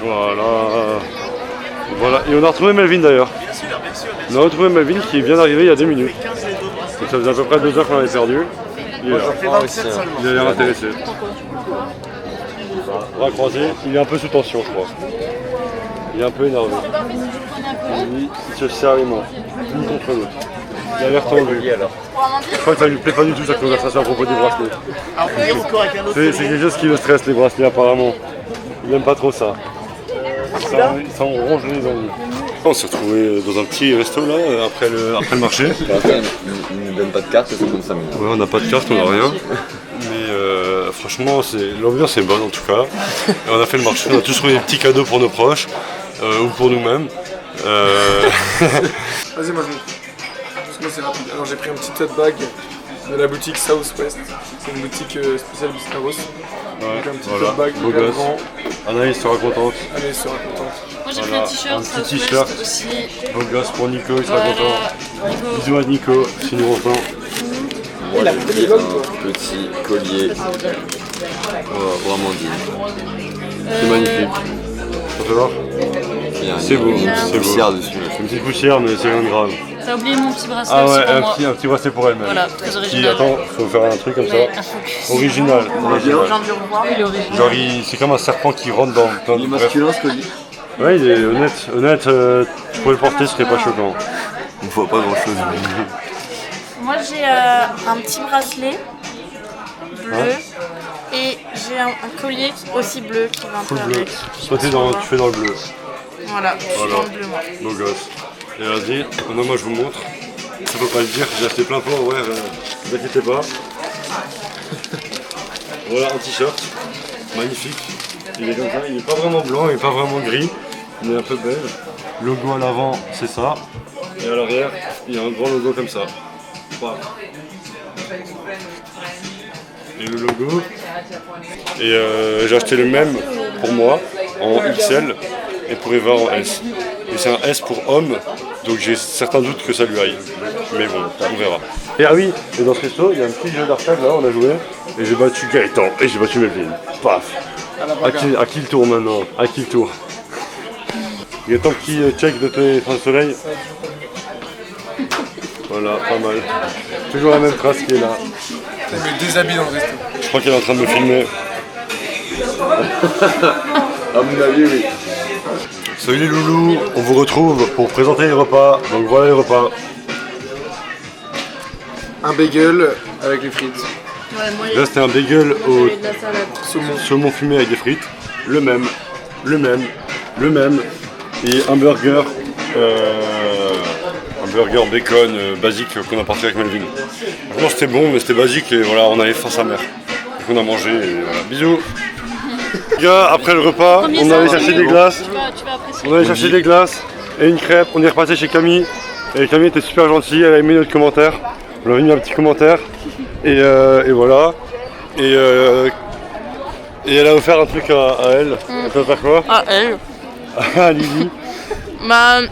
Voilà. Voilà, et on a retrouvé Melvin d'ailleurs. On a retrouvé Melvin qui vient d'arriver il y a 2 minutes. Donc ça faisait à peu près 2 heures qu'on l'avait perdu. Il est là. Il a l'air intéressé. Bras croisés, il est un peu sous tension, je crois. Il est un peu énervé. Il se serre les mains, l'une contre l'autre. Il a l'air tendu. Je crois que ça lui plaît pas du tout cette conversation à propos des bracelets. C'est quelque chose qui le stresse, les bracelets apparemment. Il n'aime pas trop ça. Ça en ronge les ongles. On s'est retrouvé dans un petit resto là, après le marché. Il ne donne pas de carte, c'est comme ça. Ouais, on n'a pas de carte, on n'a rien. Mais franchement, l'ambiance est bonne en tout cas. Et on a fait le marché, on a tous trouvé des petits cadeaux pour nos proches ou pour nous-mêmes. Vas-y, moi je montre. Parce que moi c'est rapide. Alors j'ai pris un petit tote bag de la boutique Southwest. C'est une boutique spéciale Biscarros. Donc un petit tote bag beau hyper gosse. grand. Anaïs sera contente. Allez, sera contente. Moi j'ai pris Voilà, un t-shirt, un petit Southwest t-shirt. aussi. Beau gosse pour Nico, il sera Voilà. content. Nico. Bisous à Nico, si nous rejoint. Moi, j'ai pris un petit collier pour Amandine. C'est magnifique. On peut voir. Il y a C'est beau, une c'est beau. poussière dessus. C'est une petite poussière, mais c'est rien de grave. T'as oublié mon petit bracelet Ah aussi ouais, pour moi. un petit bracelet pour elle-même. Voilà, très Qui, original. attends, faut faire un truc comme ça. Mais- Original. Il est original. Genre, c'est comme un serpent qui rentre dans. Il est masculin ce collier. Ouais, il est honnête. Honnête, tu pourrais le porter, ce serait pas choquant. On ne voit pas grand chose. Moi j'ai un petit bracelet bleu et j'ai un collier aussi bleu qui va un peu Full bleu. avec. Toi, tu fais dans le bleu. Voilà, je suis Voilà. dans le bleu moi. Beau gosse. Et vas-y, maintenant moi je vous montre. Ça faut pas le dire, j'ai acheté plein pot, ouais, ne vous inquiétez pas. Voilà un t-shirt, magnifique. Il est comme ça, il est pas vraiment blanc, il est pas vraiment gris, il est un peu beige. Logo à l'avant, c'est ça. Et à l'arrière, il y a un grand logo comme ça. Voilà. Et le logo. Et j'ai acheté le même pour moi en XL et pour Eva en S. Et c'est un S pour homme, donc j'ai certains doutes que ça lui aille. Mais bon, on verra. Et ah oui, et dans ce resto, il y a un petit jeu d'arcade là, on a joué. Et j'ai battu Gaëtan et j'ai battu Melvin. Paf. À qui le tour maintenant? À qui le tour? Gaëtan, petit check de tes trains de soleil. Voilà, pas mal. Toujours la même trace qui est là. Je me déshabille dans le resto. Je crois qu'elle est en train de me filmer. À mon avis, oui. Salut les loulous, on vous retrouve pour présenter les repas. Donc voilà les repas. Un bagel avec les frites. Ouais, moi Là c'était un bagel au de la salade. saumon fumé avec des frites. Le même. Et un burger. Un burger bacon basique qu'on a partagé avec Melvin. Franchement c'était bon mais c'était basique et voilà on avait faim sa mère. Donc on a mangé et voilà. Bisous. Les gars, après le repas, Premier on ça, allait c'est chercher bon. des glaces. Tu vas apprécier. On allait chercher des glaces et une crêpe, on est repassé chez Camille. Et Camille était super gentille, elle a aimé notre commentaire. On a mis un petit commentaire. Et voilà. Et elle a offert un truc à elle. Elle t'a offert quoi? Ah elle Ah Lily.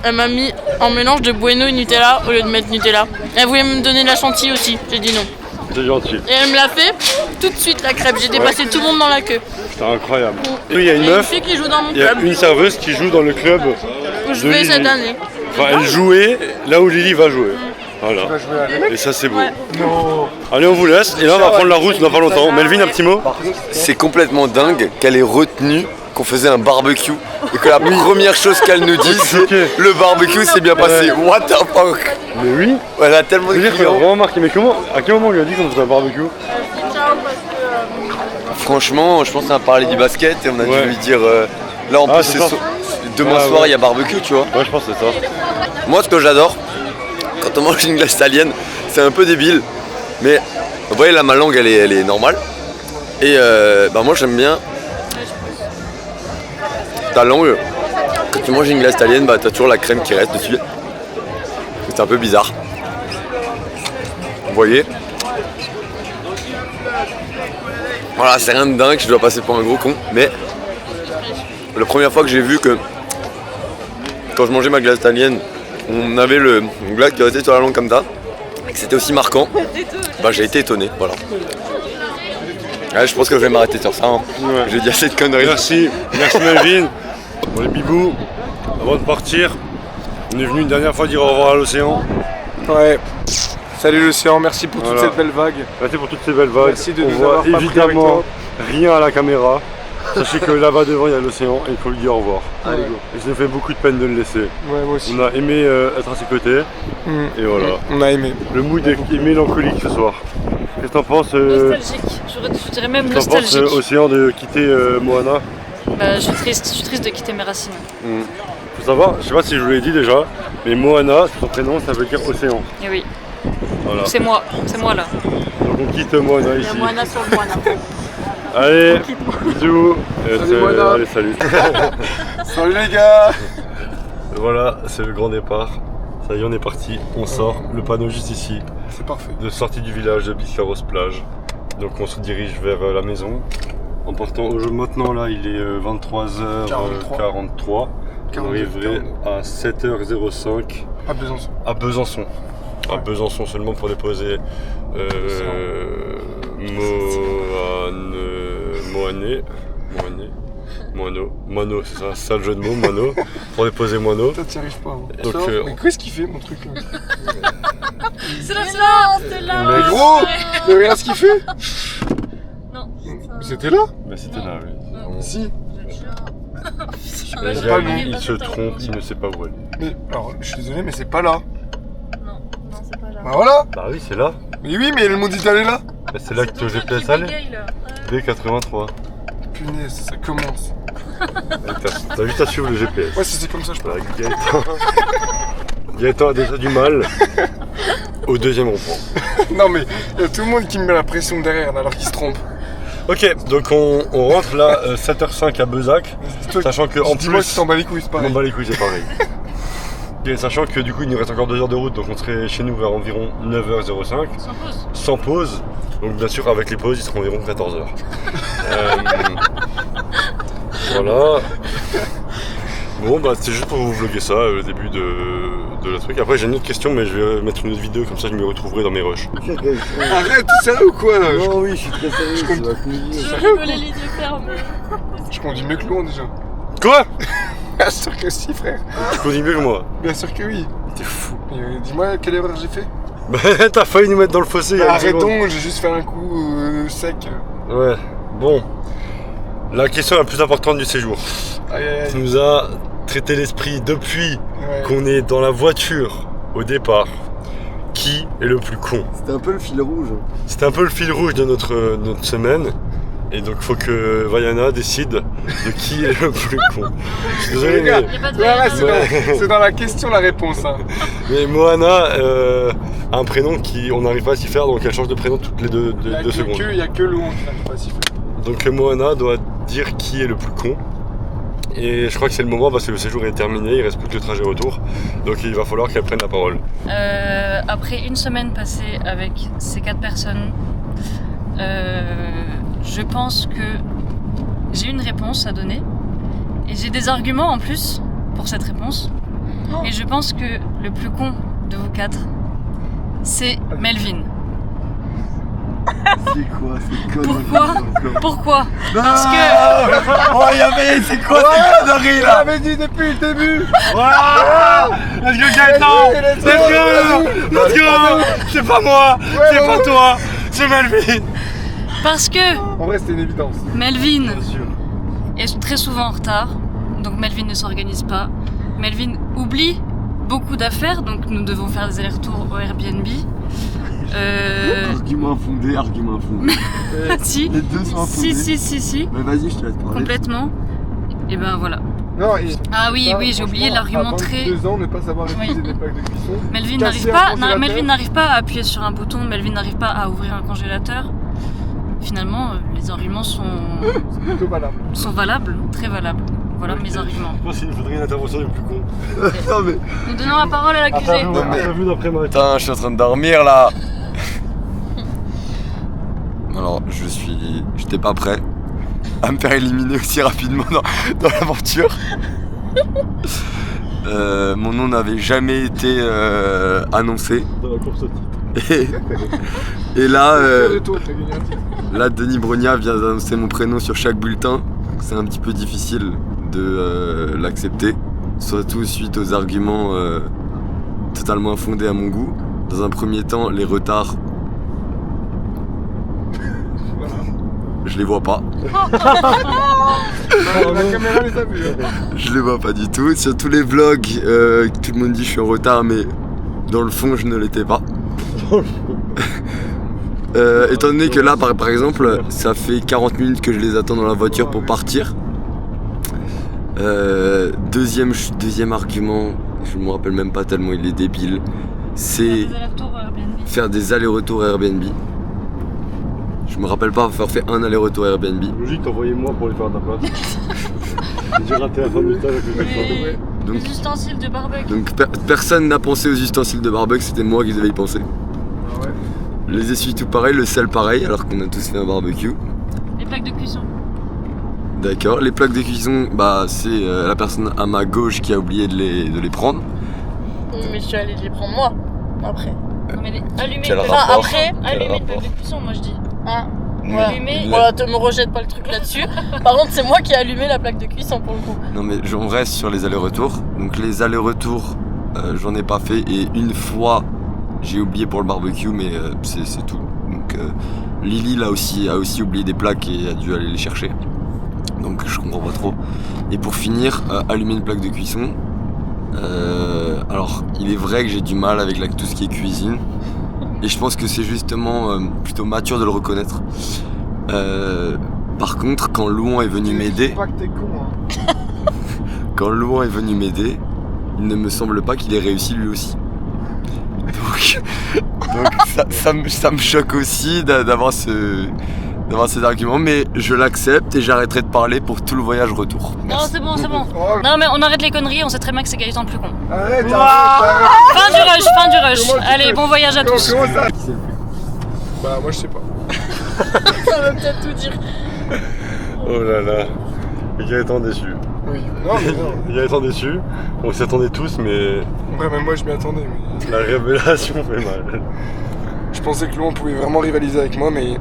Elle m'a mis en mélange de Bueno et Nutella au lieu de mettre Nutella. Elle voulait me donner de la chantilly aussi, j'ai dit non. C'est gentil. Et elle me l'a fait tout de suite la crêpe, j'ai dépassé tout le monde dans la queue. C'était incroyable. Et il y a une Et une meuf, fille qui joue dans mon il y a club une serveuse qui joue dans le club où je de vais Lily. cette année. Enfin elle jouait là où Lily va jouer. Voilà. Et ça c'est beau. Allez on vous laisse et là on va prendre la route dans pas longtemps. Melvin un petit mot? C'est complètement dingue qu'elle ait retenu qu'on faisait un barbecue et que la première chose qu'elle nous dit c'est Ok. le barbecue s'est bien passé. What the fuck? Mais oui. Elle a tellement de Je veux dire qu'on a clients. vraiment marqué. Mais comment, à quel moment on lui a dit qu'on faisait un barbecue? Franchement, je pense qu'on a parlé du basket et on a Ouais. dû lui dire là en Ah, plus c'est c'est ça. demain Ouais, soir ouais. il y a barbecue, tu vois. Ouais je pense que c'est ça. Moi ce que j'adore quand on mange une glace italienne, c'est un peu débile, mais vous voyez là ma langue elle est normale. Et moi j'aime bien ta langue, quand tu manges une glace italienne, bah t'as toujours la crème qui reste dessus. C'est un peu bizarre. Vous voyez? Voilà, c'est rien de dingue, je dois passer pour un gros con, mais la première fois que j'ai vu que quand je mangeais ma glace italienne, on avait le glace qui restait sur la langue comme ça, et que c'était aussi marquant, bah j'ai été étonné, voilà. Ouais, je pense que je vais m'arrêter sur ça, hein. Ouais. J'ai dit assez de conneries. Merci Melvin. Bon les bibous, avant de partir, on est venu une dernière fois dire au revoir à l'océan. Ouais. Salut l'océan, merci pour Voilà. toute cette belle vague. Merci pour toutes ces belles vagues. Merci de on nous voit avoir pas pris avec évidemment toi. rien à la caméra. Sachez que là-bas devant il y a l'océan et il faut lui dire au revoir. Allez, go. Et ça nous fait beaucoup de peine de le laisser. Ouais, moi aussi. On a aimé être à ses côtés et voilà. On a aimé. Le mood est mélancolique ce soir. Qu'est-ce que t'en penses Nostalgique, je dirais même T'en penses nostalgique. Océan de quitter Moana? Bah, je suis triste de quitter mes racines. Faut savoir, je sais pas si je vous l'ai dit déjà, mais Moana, son prénom ça veut dire océan. Et oui, Voilà. c'est moi là. Donc on quitte Moana Il y ici. a Moana sur le Moana. Allez, bisous. Salut, Moana. Allez, salut. Salut les gars. Voilà, c'est le grand départ. Ça y est, on est parti. On sort. Le panneau juste ici, C'est parfait. de sortie du village de Biscarros plage. Donc on se dirige vers la maison. En partant au jeu maintenant, là, il est 23h43. On arriverait à 7h05 À Besançon. à Besançon. À Besançon seulement pour déposer Moano, c'est ça, sale jeu de mots, Moano, pour déposer Moano. Toi t'y arrives pas. Hein. Donc, Mais qu'est-ce qu'il fait mon truc là? C'est là, Mais Gros. Mais regarde ce qu'il fait. Non. C'était là? bah c'était là, oui. Si. Le pas gars, nous. il se trompe, il ne sait pas où aller. Mais alors je suis désolé mais c'est pas là. Non, c'est pas là. Bah voilà. Bah oui, c'est là. Mais oui mais le monde dit d'aller là. Bah, c'est là que le GPS allait. B83. Punaise ça commence. T'as juste à suivre le GPS. Ouais si c'est comme ça je peux. Voilà, Gaëtan a déjà du mal au deuxième rond-point. Non mais y a tout le monde qui me met la pression derrière là, alors qu'il se trompe. Ok, donc on rentre là 7h05 à Bezac, Dis-toi, sachant que en dis-moi plus... si t'en bats les couilles c'est On pareil. bat les couilles, c'est pareil. Et sachant que du coup il nous reste encore 2 heures de route, donc on serait chez nous vers environ 9h05, Sans pause. sans pause. Donc bien sûr avec les pauses il sera environ 14h. Voilà. Bon bah c'est juste pour vous vlogger ça, le début de la truc. Après j'ai une autre question mais je vais mettre une autre vidéo comme ça je me retrouverai dans mes rushs. Arrête, t'es sérieux ou quoi là? Non oui je suis très sérieux, Je comprends. Je rigolais les yeux fermés. Je conduis mieux que Laurent déjà. Quoi? Bien sûr que si frère. Tu connais mieux que moi. Bien sûr que oui. T'es fou. Dis-moi quelle erreur j'ai fait. Bah t'as failli nous mettre dans le fossé. il y a une Arrête seconde. donc, j'ai juste fait un coup sec. Ouais, bon. La question la plus importante du séjour. Aïe aïe Tu aïe. nous as traité l'esprit depuis Ouais. qu'on est dans la voiture au départ. Qui est le plus con? C'était un peu le fil rouge. C'était un peu le fil rouge de notre semaine. Et donc faut que Vaiana décide de qui est le plus con. Je suis désolé Les gars, mais, Il y a pas de Ouais, ouais, voyage. c'est dans la question la réponse. Hein. mais Moana a un prénom qui on n'arrive pas à s'y faire donc elle change de prénom toutes les deux secondes. Il y a que Laurent qui n'arrive pas à s'y faire. Donc Moana doit dire qui est le plus con. Et je crois que c'est le moment parce que le séjour est terminé, il reste plus que le trajet retour. Donc il va falloir qu'elle prenne la parole. Après une semaine passée avec ces 4 personnes, je pense que j'ai une réponse à donner. Et j'ai des arguments en plus pour cette réponse. Et je pense que le plus con de vous 4, c'est Melvin. C'est quoi ces conneries? Pourquoi? Parce que Oh Yamé, c'est quoi ces conneries là? l'avais dit depuis le début. Voilà! Let's go Gaëtan! Let's go! C'est pas moi! C'est pas toi! C'est Melvin! Parce que En vrai, c'était une évidence. Melvin Bien sûr. est très souvent en retard, donc Melvin ne s'organise pas. Melvin oublie beaucoup d'affaires, donc nous devons faire des allers-retours au Airbnb. Argument infondé. Si, Les deux sont infondés. si, Mais vas-y, je te laisse parler. complètement. Et ben voilà. Non, et Ah oui, ça, oui, j'ai oublié franchement, l'argument à très... 22 ans, ne pas savoir Oui. utiliser des plaques de cuisson. Melvin Casser n'arrive un pas, congélateur. Melvin n'arrive pas à appuyer sur un bouton, Melvin n'arrive pas à ouvrir un congélateur. Finalement, les arguments sont C'est plutôt valable. valables, très valables. Voilà mes arguments. Je pense qu'il nous faudrait une intervention du plus con. Non mais. Nous donnons la parole à l'accusé. Interview d'après-match. Putain, je suis en train de dormir là. Alors, j'étais pas prêt à me faire éliminer aussi rapidement dans l'aventure. Mon nom n'avait jamais été annoncé. Dans la course au titre. Et là, De toi, t'as gagné un titre. là, Denis Brognat vient d'annoncer mon prénom sur chaque bulletin. Donc c'est un petit peu difficile de l'accepter. Surtout suite aux arguments totalement infondés à mon goût. Dans un premier temps, les retards. Je les vois pas. La caméra les a vus. Hein. Je les vois pas du tout. Sur tous les vlogs, tout le monde dit que je suis en retard, mais dans le fond, je ne l'étais pas. Étant donné que là, par exemple, ça fait 40 minutes que je les attends dans la voiture pour partir. Deuxième argument, je me rappelle même pas tellement il est débile, c'est Des allers-retours Airbnb. faire des allers-retours Airbnb. Je me rappelle pas avoir fait un aller-retour Airbnb. Logique, t'envoyais-moi pour les faire à ta place. J'ai raté la fin du stage avec le mec. Les Donc, ustensiles de barbecue. donc personne n'a pensé aux ustensiles de barbecue, c'était moi qui devais y penser. Ah ouais. Les essuie tout pareil, le sel pareil, alors qu'on a tous fait un barbecue. Les plaques de cuisson. D'accord. Les plaques de cuisson, bah c'est la personne à ma gauche qui a oublié de les prendre. Mais je suis allée les prendre moi, après. Non mais allumer Quel une rapport après, allumer une rapport plaque de cuisson, moi je dis. Hein. Non, Ouais. Allumer. Voilà, te me rejette pas le truc là-dessus. Par contre, c'est moi qui ai allumé la plaque de cuisson pour le coup. Non mais on reste sur les allers-retours. Donc les allers-retours, j'en ai pas fait et une fois j'ai oublié pour le barbecue, mais c'est tout. Donc Lily a aussi oublié des plaques et a dû aller les chercher. Donc je comprends pas trop. Et pour finir, allumer une plaque de cuisson. Alors il est vrai que j'ai du mal avec tout ce qui est cuisine. Et je pense que c'est justement plutôt mature de le reconnaître. Par contre, quand Louan est venu m'aider, Pas que t'es con. Hein. quand Louan est venu m'aider, il ne me semble pas qu'il ait réussi lui aussi. Donc ça me choque aussi d'avoir ces arguments, mais je l'accepte et j'arrêterai de parler pour tout le voyage retour. Non, c'est bon, c'est bon. Oh, Non mais on arrête les conneries, on sait très bien que c'est Gaëtan le plus con. arrête, Wow. arrête. Fin du rush. Comment tu Allez, fais bon voyage à tous. Comment ça Bah moi je sais pas. Ça va peut-être tout dire. Oh là là. Gaëtan déçu. Oui. Non mais non. Gaëtan déçu. On s'y attendait tous, mais Ouais, même moi je m'y attendais. Mais... la révélation fait mal. Je pensais que Louan pouvait vraiment rivaliser avec moi, mais.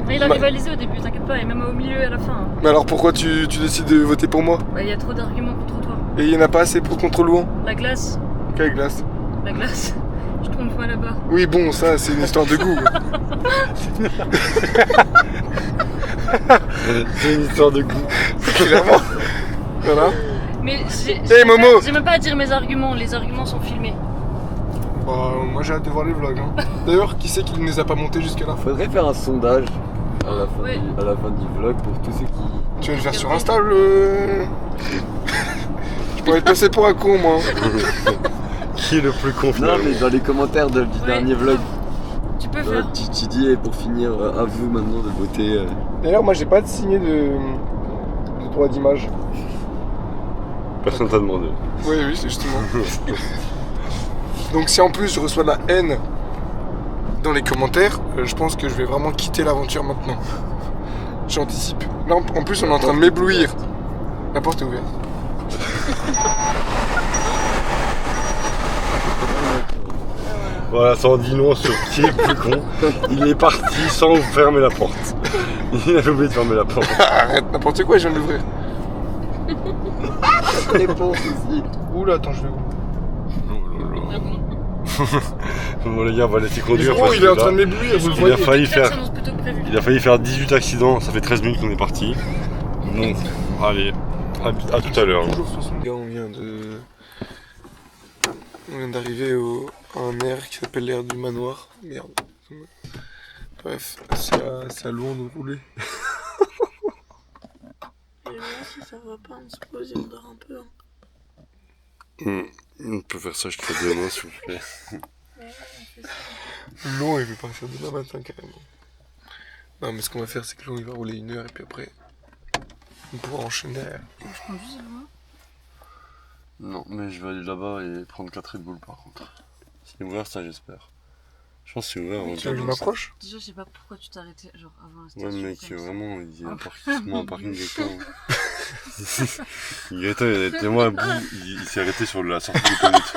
Mais il a Bah, rivalisé au début, t'inquiète pas, et même au milieu et à la fin. Hein. Mais alors pourquoi tu décides de voter pour moi? Bah, il y a trop d'arguments contre toi. Et il y en a pas assez pour contre Louan? La glace. Quelle glace? La glace. Je trompe pas là-bas. Oui bon, ça c'est une histoire de goût. C'est une histoire de goût. Clairement. Voilà. Mais Hey, Momo. j'ai même pas à dire mes arguments, les arguments sont filmés. Bah, moi j'ai hâte de voir les vlogs. Hein. D'ailleurs, qui c'est qui ne les a pas montés jusqu'à là? Faudrait faire un sondage à la fin, Ouais. à la fin du vlog pour tous ceux qui... Tu veux le faire sur Insta le... Je pourrais te passer pour un con moi. Qui est le plus con Non finalement? mais dans les commentaires du Ouais. dernier vlog, Tu peux faire. tu dis et pour finir, à vous maintenant de voter. D'ailleurs, moi j'ai pas de signé de droit d'image. Personne t'a demandé. Oui, oui, c'est justement. Donc si en plus je reçois de la haine dans les commentaires, je pense que je vais vraiment quitter l'aventure maintenant. J'anticipe. Là en plus on est en train de m'éblouir. La porte est ouverte. Voilà, ça en dit long sur qui est le plus con. Il est parti sans fermer la porte. Il avait oublié de fermer la porte. Arrête, n'importe quoi, je viens de l'ouvrir. Réponse aussi. Oula, attends, je vais où? Bon les gars, on va laisser conduire. Oh, parce il que est en là, train de m'éblouir, vous le Il a voyez. failli faire. Ça annonce plutôt que prévu. Il a failli faire 18 accidents, ça fait 13 minutes qu'on est parti. Bon, allez, à tout à l'heure. Toujours 60. Les gars, on vient d'arriver à un air qui s'appelle l'air du manoir. Merde. Bref, c'est à Louan de rouler. Et moi, si ça va pas, on se pose et on dort un peu. Hein. On peut faire ça, je te fais des mots s'il vous plaît. Louan, il veut partir demain matin carrément. Non, mais ce qu'on va faire, c'est que Louan, il va rouler 1 heure et puis après, On pourra enchaîner. Je conduis, c'est loin. Non, mais je vais aller là-bas et prendre 4 Red Bull par contre. C'est ouvert ça, j'espère. Je pense que c'est ouvert. Tu veux que je m'approche? Déjà, je sais pas pourquoi tu t'arrêtais genre avant la Ouais, station. mec, comme ça. vraiment, il y a un parking Gaëtan. Gaëtan, il était moi à bout, il s'est arrêté sur la sortie de l'autoroute.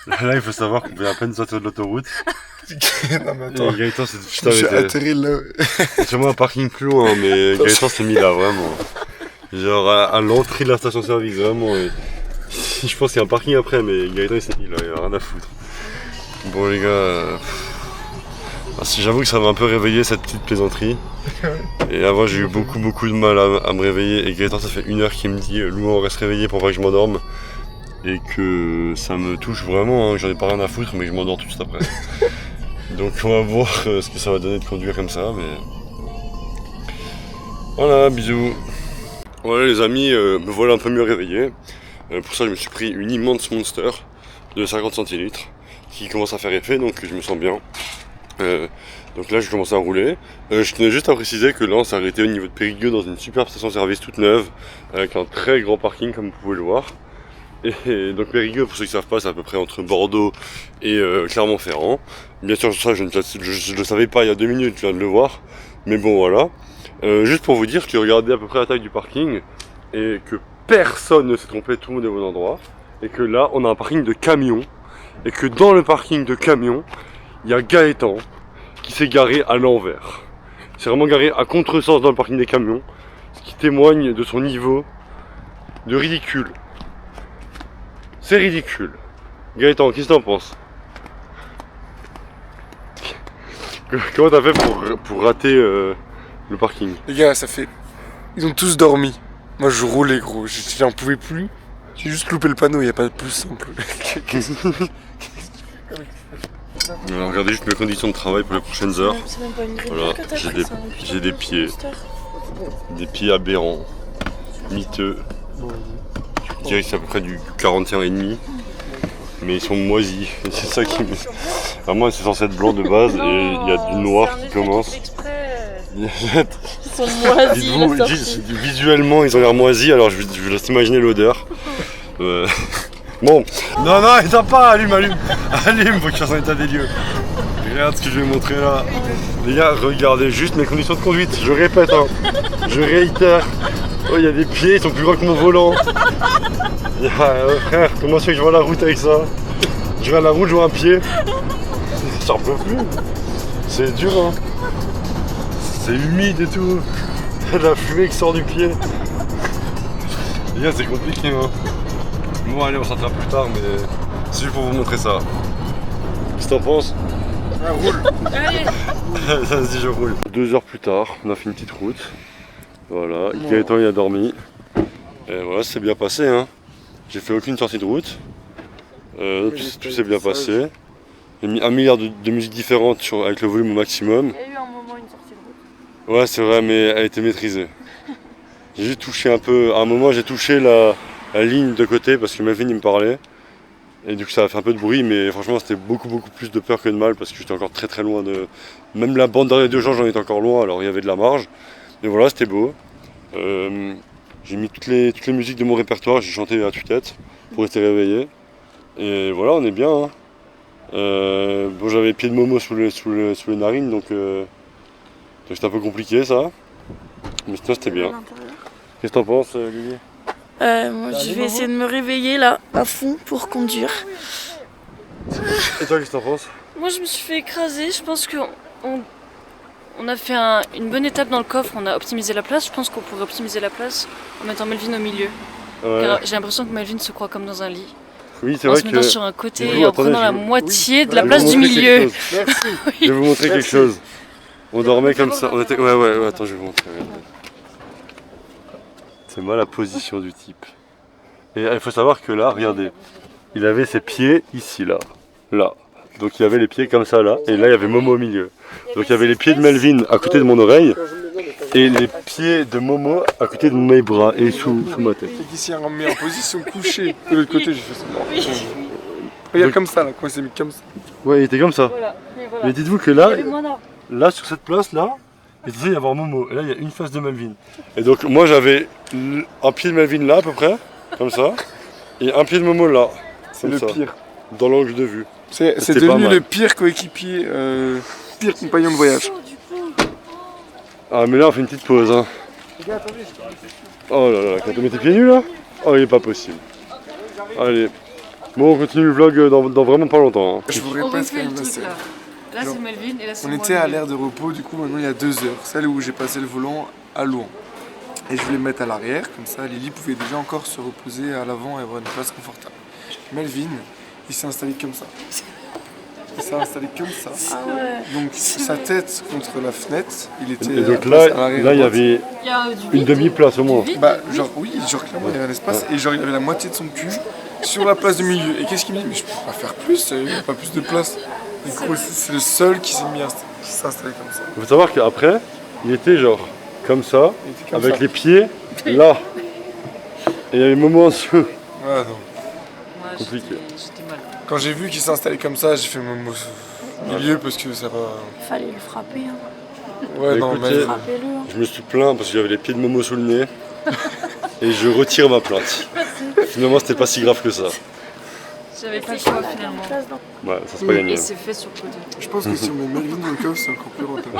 Là, il faut savoir qu'on vient à peine sortir de l'autoroute. Non mais attends, Et Gaëtan s'est tout de suite je suis arrêté. atterri là. C'est sûrement un parking plus loin, mais Gaëtan s'est mis là, vraiment. Genre à l'entrée de la station-service, vraiment. Et je pense qu'il y a un parking après, mais Gaëtan il s'est mis là, il a rien à foutre. Bon les gars, si j'avoue que ça m'a un peu réveillé cette petite plaisanterie. Et avant j'ai eu beaucoup de mal à me réveiller. Et Gaëtan ça fait 1 heure qu'il me dit Lou on reste réveillé pour pas que je m'endorme. Et que ça me touche vraiment, hein, j'en ai pas rien à foutre mais je m'endors tout de suite après. Donc on va voir ce que ça va donner de conduire comme ça, mais... Voilà, bisous. Voilà les amis, me voilà un peu mieux réveillé. Pour ça je me suis pris une immense Monster de 50 centilitres qui commence à faire effet, donc je me sens bien. Donc là je commence à rouler. Je tenais juste à préciser que là on s'est arrêté au niveau de Périgueux dans une superbe station-service toute neuve, avec un très grand parking comme vous pouvez le voir. Et donc Périgueux, pour ceux qui ne savent pas, c'est à peu près entre Bordeaux et Clermont-Ferrand. Bien sûr, ça je ne le savais pas il y a 2 minutes, je viens de le voir. Mais bon voilà. Juste pour vous dire que regardez à peu près la taille du parking et que personne ne s'est trompé, tout le monde est au bon endroit. Et que là, on a un parking de camions. Et que dans le parking de camions, il y a Gaëtan qui s'est garé à l'envers. C'est vraiment garé à contresens dans le parking des camions. Ce qui témoigne de son niveau de ridicule. C'est ridicule. Gaëtan, qu'est-ce que t'en penses? Comment t'as fait pour rater le parking? Les gars, ça fait... Ils ont tous dormi. Moi je roulais gros, j'en pouvais plus. J'ai juste loupé le panneau, y a pas de plus simple. Alors, regardez juste mes conditions de travail pour les prochaines heures. C'est même pas une Red Bull Voilà, que t'as j'ai pris, c'est un putain des de pieds. Monster. Des pieds aberrants, miteux. Je dirais que c'est à peu près du 41,5. Mais ils sont moisis, c'est ça qui me... Vraiment c'est censé être blanc de base et il y a du noir qui commence. Ils sont moisis, la Dites-vous, sortie. visuellement ils ont l'air moisis, alors je vous laisse imaginer l'odeur. Bon, non, éteins pas, allume, faut que je fasse un état des lieux. Regarde ce que je vais montrer là. Les gars, regardez juste mes conditions de conduite, je répète, hein, je réitère. Oh, il y a des pieds, ils sont plus grands que mon volant. Frère, comment c'est que je vois la route avec ça? Je vais à la route, je vois un pied. J'en peux plus. C'est dur, hein. C'est humide et tout. La fumée qui sort du pied. Les gars, c'est compliqué, hein. Bon, allez, on s'en retrouvera plus tard, mais c'est juste pour vous montrer ça. Qu'est-ce que t'en penses? Roule. Ça se dit, je roule. 2 heures plus tard, on a fait une petite route. Voilà, Gaëtan il a dormi. Et voilà, c'est bien passé, hein. J'ai fait aucune sortie de route. Tout s'est bien passé. J'ai mis 1 milliard de musiques différentes avec le volume au maximum. Il y a eu un moment une sortie de route. Ouais, c'est vrai, mais elle était maîtrisée. J'ai juste touché un peu. À un moment, j'ai touché la ligne de côté parce que Melvin il me parlait. Et du coup, ça a fait un peu de bruit, mais franchement, c'était beaucoup plus de peur que de mal parce que j'étais encore très loin de. Même la bande d'arrêt de gens, j'en étais encore loin, alors il y avait de la marge. Mais voilà, c'était beau. J'ai mis toutes les musiques de mon répertoire, j'ai chanté à tue-tête pour rester réveillé. Et voilà, on est bien. Hein. Bon, j'avais les pieds de Momo sous les narines, donc c'était un peu compliqué ça. Mais sinon, c'était bien. Qu'est-ce que t'en penses, Lily? Moi je vais essayer de me réveiller là, à fond, pour conduire. Et toi, qu'est-ce que t'en penses? Moi, je me suis fait écraser. Je pense qu'on a fait une bonne étape dans le coffre. On a optimisé la place. Je pense qu'on pourrait optimiser la place en mettant Melvin au milieu. Ouais. Car j'ai l'impression que Melvin se croit comme dans un lit. Oui, c'est En vrai se mettant que. sur un côté Du coup, et en attendez, prenant la je- moitié de Je la vais place vous du montrer quelque milieu. chose. Merci. Je vais vous montrer quelque chose. On dormait comme ça. On était... Ouais, attends, je vais vous montrer. Regardez. C'est moi la position du type. Et il faut savoir que là, regardez, il avait ses pieds ici, là. Donc il avait les pieds comme ça, là. Et là, il y avait Momo au milieu. Donc il y avait les pieds de Melvin à côté de mon oreille. Et les pieds de Momo à côté de mes bras et sous ma tête. C'est qu'ici on met en position couchée. De l'autre côté, j'ai fait ça. Regarde comme ça, là, quand il s'est mis comme ça. Ouais, il était comme ça. Voilà. Mais dites-vous que là, Il y avait moins d'arbres. là sur cette place là, Et tu sais, il y avoir Momo. Et là, il y a une face de Melvin. Et donc, moi, j'avais un pied de Melvin là, à peu près, comme ça. Et un pied de Momo là. C'est le pire. Dans l'angle de vue. C'est C'était devenu pas mal. le pire coéquipier, pire compagnon de voyage. Ah, mais là, on fait une petite pause. Hein. Oh là là, quand tu mets tes pieds nus là? Oh, il est pas possible. Allez. Bon, on continue le vlog dans vraiment pas longtemps. Hein. Je vous On répète refait quand le même la truc scène. là. Là c'est Melvin et là c'est On moi. était à l'aire de repos, du coup maintenant il y a 2 heures, celle où j'ai passé le volant à Louan. Et je voulais me mettre à l'arrière, comme ça Lily pouvait déjà encore se reposer à l'avant et avoir une place confortable. Melvin, il s'est installé comme ça. Il s'est installé comme ça. Ah ouais. Donc sa tête contre la fenêtre, il était Et donc à là, l'arrière il y droite. avait Il y a du une vide. demi-place au moins. Du vide. Bah genre oui, genre clairement il y avait un espace et genre il avait la moitié de son cul sur la place du milieu. Et qu'est-ce qu'il me dit? Mais je peux pas faire plus, il n'y a pas plus de place. Du coup c'est le seul qui s'est mis à s'installer comme ça. Il faut savoir qu'après, il était genre comme ça, Il était comme avec ça. les pieds là. Et il y avait Momo en dessous. Ouais, non. Ouais, compliqué. J'étais mal. Quand j'ai vu qu'il s'est installé comme ça, j'ai fait mon milieu parce que ça va. Fallait le frapper. Hein. Ouais, Bah, non, écoutez, mais. Frappez-le. Hein. Je me suis plaint parce que j'avais les pieds de Momo sous le nez. Et je retire ma plainte. Finalement, c'était pas si grave que ça. J'avais pas le choix finalement. Place dans- Ouais, ça c'est pas gagné. Et c'est fait sur le côté. Je pense que si on met Melvin dans le coffre, c'est encore plus rentable.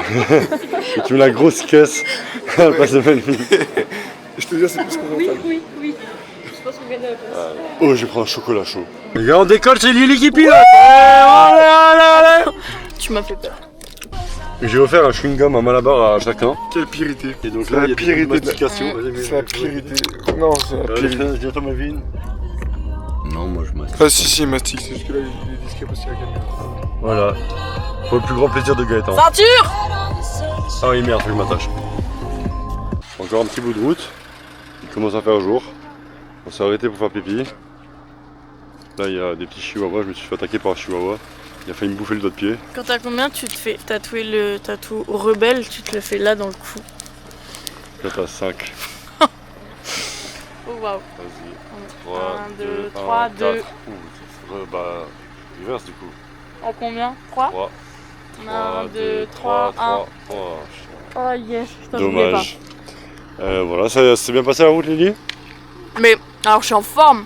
Et tu mets la grosse caisse à la place de Melvin. Je te jure, c'est plus qu'on rentable. Oui. Je pense qu'on gagne la place. Oh, je prends un chocolat chaud. Les gars, on décolle, c'est Lily qui pilote. Tu m'as fait peur. J'ai offert un chewing-gum à Malabar à chacun. Quelle pire idée. Et donc C'est là, la il y a pire des idée de la- mastications. C'est la pire idée. Non, c'est la pire idée. Dis à toi, Melvin. Non, moi je m'assure. Ah, si, il mastique, c'est juste que là, il est discret parce qu'il y a quelqu'un. Voilà. Pour le plus grand plaisir de Gaëtan. Ceinture. Ah oui, merde, faut que je m'attache. Encore un petit bout de route. Il commence à faire jour. On s'est arrêté pour faire pipi. Là, il y a des petits chihuahuas. Je me suis fait attaquer par un chihuahua. Il a failli me bouffer le doigt de pied. Quand t'as combien, tu te fais tatouer le tatou rebelle, tu te le fais là dans le cou. Là, t'as 5. Oh waouh. Vas-y. 3, 1, 2, 2, 3, 1, 2. 4. Bah, reverse du coup. En combien 3 3. 1, 2, 3, 1. Oh yes, putain, je voulais pas. Dommage. Voilà, ça s'est bien passé la route, Lily? Mais alors je suis en forme.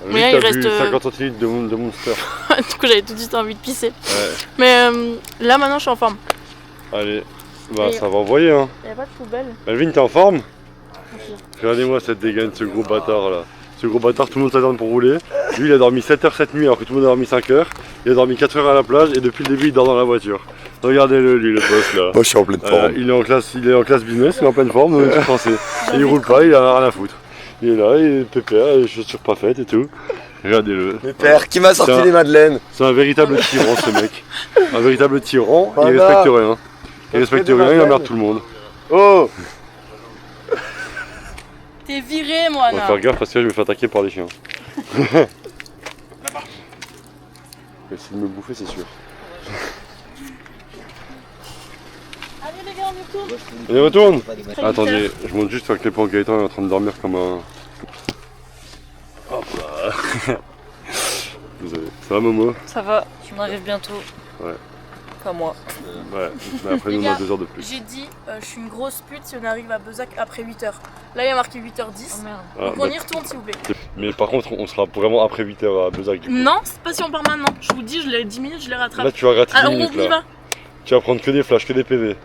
J'ai Mais vu là, que il t'as bu reste, 50 centilitres de Monster. Du coup j'avais tout de suite envie de pisser. Ouais. Mais là maintenant je suis en forme. Allez, bah Et- ça va envoyer hein. Y'a pas de poubelle. Melvin, t'es en forme? Regardez-moi cette dégaine, ce gros bâtard là. Ce gros bâtard, tout le monde s'attend pour rouler. Lui, il a dormi 7 heures cette nuit alors que tout le monde a dormi 5 heures. Il a dormi 4 heures à la plage et depuis le début, il dort dans la voiture. Regardez-le, lui, le boss là. Moi je suis en pleine forme. Il est en classe business, il est en pleine forme, donc c'est français. Et il roule pas, il a rien à foutre. Il est là, il est pépère, les chaussures pas faites et tout. Regardez-le. Mais père, qui m'a sorti Ça- les madeleines? C'est un véritable tyran ce mec. Un véritable tyran, il Voilà. respecte rien. Il respecte rien, il emmerde tout le monde. Oh! T'es viré On moi va là. faire gaffe parce que là, je me fais attaquer par des chiens. Il va essayer de me bouffer, c'est sûr. Allez les gars, on retourne. Allez, retourne! Attendez, je monte juste à quel point Gaëtan est en train de dormir comme un. Hop là! Désolé. Ça va, Momo? Ça va, on arrive bientôt. Ouais. Pas moi. Ouais, mais après, Les nous, on a gars, 2 heures de plus. J'ai dit, je suis une grosse pute si on arrive à Bezac après 8h. Là il y a marqué 8h10. Oh merde. Ah, Donc bah, on y retourne s'il vous plaît. mais par contre, on sera vraiment après 8h à Bezac du coup. Non, c'est pas si on part maintenant. Je vous dis, je l'ai 10 minutes, je les rattrape. Là, tu vas rater 10 Alors on minutes y là. va. Tu vas prendre que des flashs, que des PV.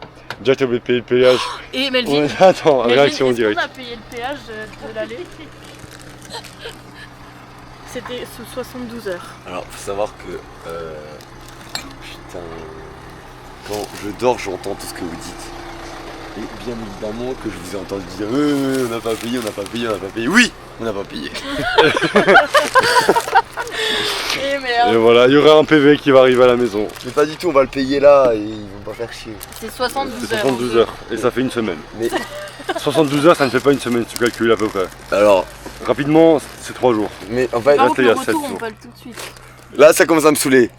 Déjà, tu as oublié de payer le péage. Et Melvin, Ouais, attends, Melvin, réaction en est-ce direct. qu'on a payé le péage de l'aller? C'était sous 72 heures. Alors, faut savoir que. Putain. Quand je dors, j'entends tout ce que vous dites. Et bien évidemment que je vous ai entendu dire on n'a pas payé, on n'a pas payé, on n'a pas payé. Oui, on n'a pas payé. Et merde. Et voilà, il y aura un PV qui va arriver à la maison. Mais pas du tout, on va le payer là et ils vont pas faire chier. C'est 72 C'est heures. 72 heures. Et ça fait une semaine. Mais 72 heures, ça ne fait pas une semaine, tu calcules à peu près. alors, Rapidement, c'est 3 jours. mais en fait, Par Là, contre, il y le a 7 retour, on jours. va le tout de suite. là ça commence à me saouler.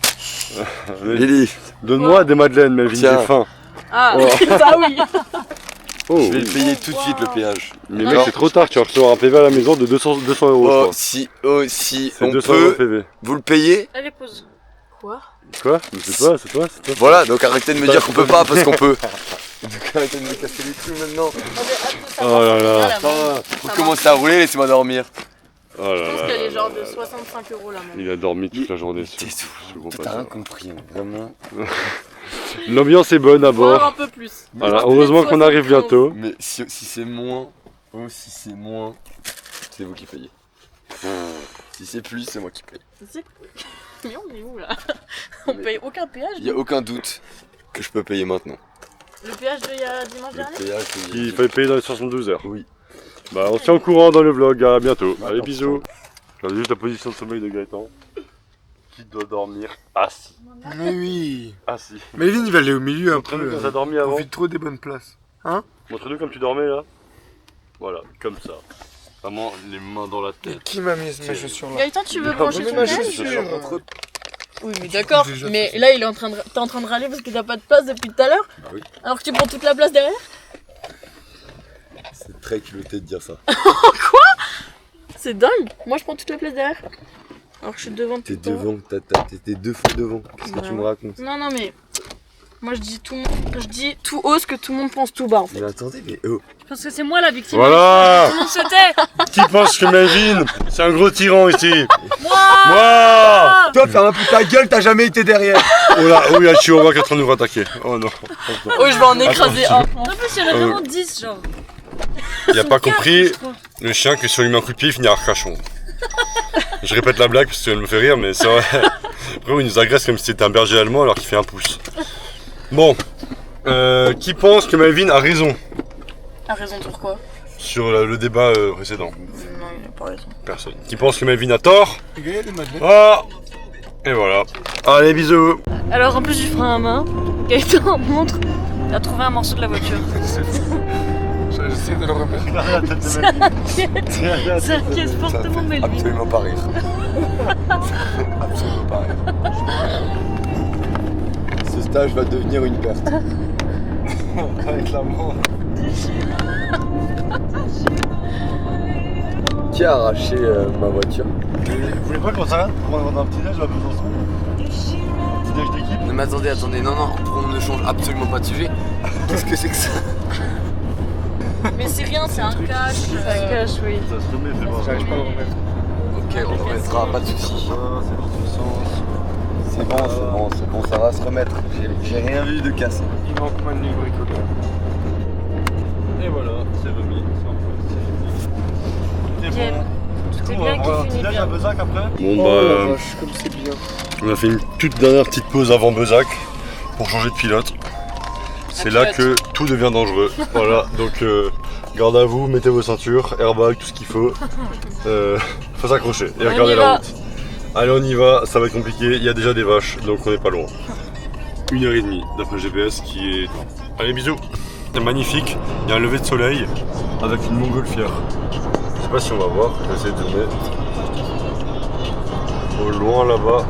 Lily, Donne-moi des madeleines, Melvin, Tiens. j'ai faim. Ah, Oh. ça oui. Oh, je vais le payer tout de suite le péage. mais mec, c'est trop tard, tu vas recevoir un PV à la maison de 200 euros, je Oh, crois. si C'est on 200 euros peut, PV. vous le payez. Allez, pause. Quoi? Quoi? Mais c'est toi. Voilà, donc arrêtez de me dire qu'on peut pas parce qu'on peut. Donc arrêtez de me casser les couilles maintenant. Oh là là. Faut commencer à rouler, laissez-moi dormir. Oh là Je pense là. qu'elle est genre de 65 € la montre. Il a dormi toute la journée. Tais-toi. je comprends T'as pas rien ça. compris, hein, vraiment. L'ambiance est bonne à Voir un bord. peu plus. Voilà, heureusement qu'on arrive bientôt. Mais si c'est moins, c'est vous qui payez. Si c'est plus, c'est moi qui paye. Mais on est où là? On paye aucun péage. Il n'y a aucun doute que je peux payer maintenant. Le péage de il y a dimanche Le dernier? péage, Il fallait payer dans les 72 heures. Oui. Bah, on se tient au courant dans le vlog. À bientôt. Allez, bisous. Je regarde juste la position de sommeil de Gaëtan. Qui doit dormir assis. Mais oui. Assis. Melvin, il va aller au milieu un Montre-nous peu. quand t'as dormi avant. Profite trop des bonnes places. Montre-nous comme tu dormais là. Voilà, comme ça. Vraiment les mains dans la tête. Qui m'a mis mes chaussures là? Gaëtan, tu veux Non, brancher mais ton ma péage? chaussure. Oui, mais d'accord. Déjà Mais fait. là, il est en train de, t'es en train de râler parce que t'as pas de place depuis tout à l'heure? Bah oui. Alors que tu prends toute la place derrière? C'est très culotté de dire ça. C'est dingue. Moi, je prends toute la place derrière. Alors que je suis devant T'es tout le temps. devant, t'es 2 fois devant. Qu'est-ce que Bah tu me ouais. racontes? Non, non, mais moi, je dis tout haut ce que tout le monde pense tout bas. En fait. Mais attendez, mais oh. Parce que c'est moi la victime. Voilà. Tout le monde se tait. Qui pense que Melvin, c'est un gros tyran ici? Moi. Moi. Toi, ferme un peu ta gueule, t'as jamais été derrière. Oh là, oh, il y a Chihuahua qui est en train de nous attaquer. Oh non. Oh, je vais en écraser un. En plus, il y en a vraiment 10, genre. Il a pas Quatre, compris, je crois. le chien, que si on lui met un coup de pied, il finira Arcachon. Je répète la blague parce qu'elle me fait rire, mais c'est vrai. Après, il nous agresse comme si c'était un berger allemand alors qu'il fait un pouce. Bon, qui pense que Melvin a raison A raison pour quoi? sur le débat précédent? Non, il a pas raison. Personne. Qui pense que Melvin a tort? Regarde les madeleines. Ah. Et voilà. Allez, bisous. Alors, en plus du frein à main, Gaëtan montre. Il a trouvé un morceau de la voiture. J'essaie de le remettre. C'est un caisse fortement Melvin. Absolument pas rire. Absolument pas rire. Ce stage va devenir une perte. Qui a arraché ma voiture? Vous voulez pas qu'on s'arrête pour prendre un petit déj à Besançon? Petit déj d'équipe? Non mais attendez, non, on ne change absolument pas de sujet. Qu'est-ce que c'est que ça? Mais c'est rien, c'est un cache. Ça cache, oui. Ça se remet, fais voir. J'arrive pas à le remettre. Ok, on le remettra, pas de soucis. Ah, c'est dans ton sens. C'est bon, ça va se remettre. J'ai rien vu de cassé. Il manque moins de livres bricoleurs. Et voilà, c'est remis. C'est Bien. bon. Tout est bien qui finit bien. Bezac après? Bon Oh bah, la vache, comme c'est bien. on a fait une toute dernière petite pause avant Bezac pour changer de pilote. C'est là que tout devient dangereux. Voilà, donc garde à vous, mettez vos ceintures, airbag, tout ce qu'il faut. Faut s'accrocher et On regardez y la va. route. Allez, on y va, ça va être compliqué. Il y a déjà des vaches, donc on n'est pas loin. 1h30 d'après le GPS qui est. Allez, bisous. C'est magnifique. Il y a un lever de soleil avec une montgolfière. Je sais pas si on va voir, je vais essayer de zoomer. Au loin là-bas.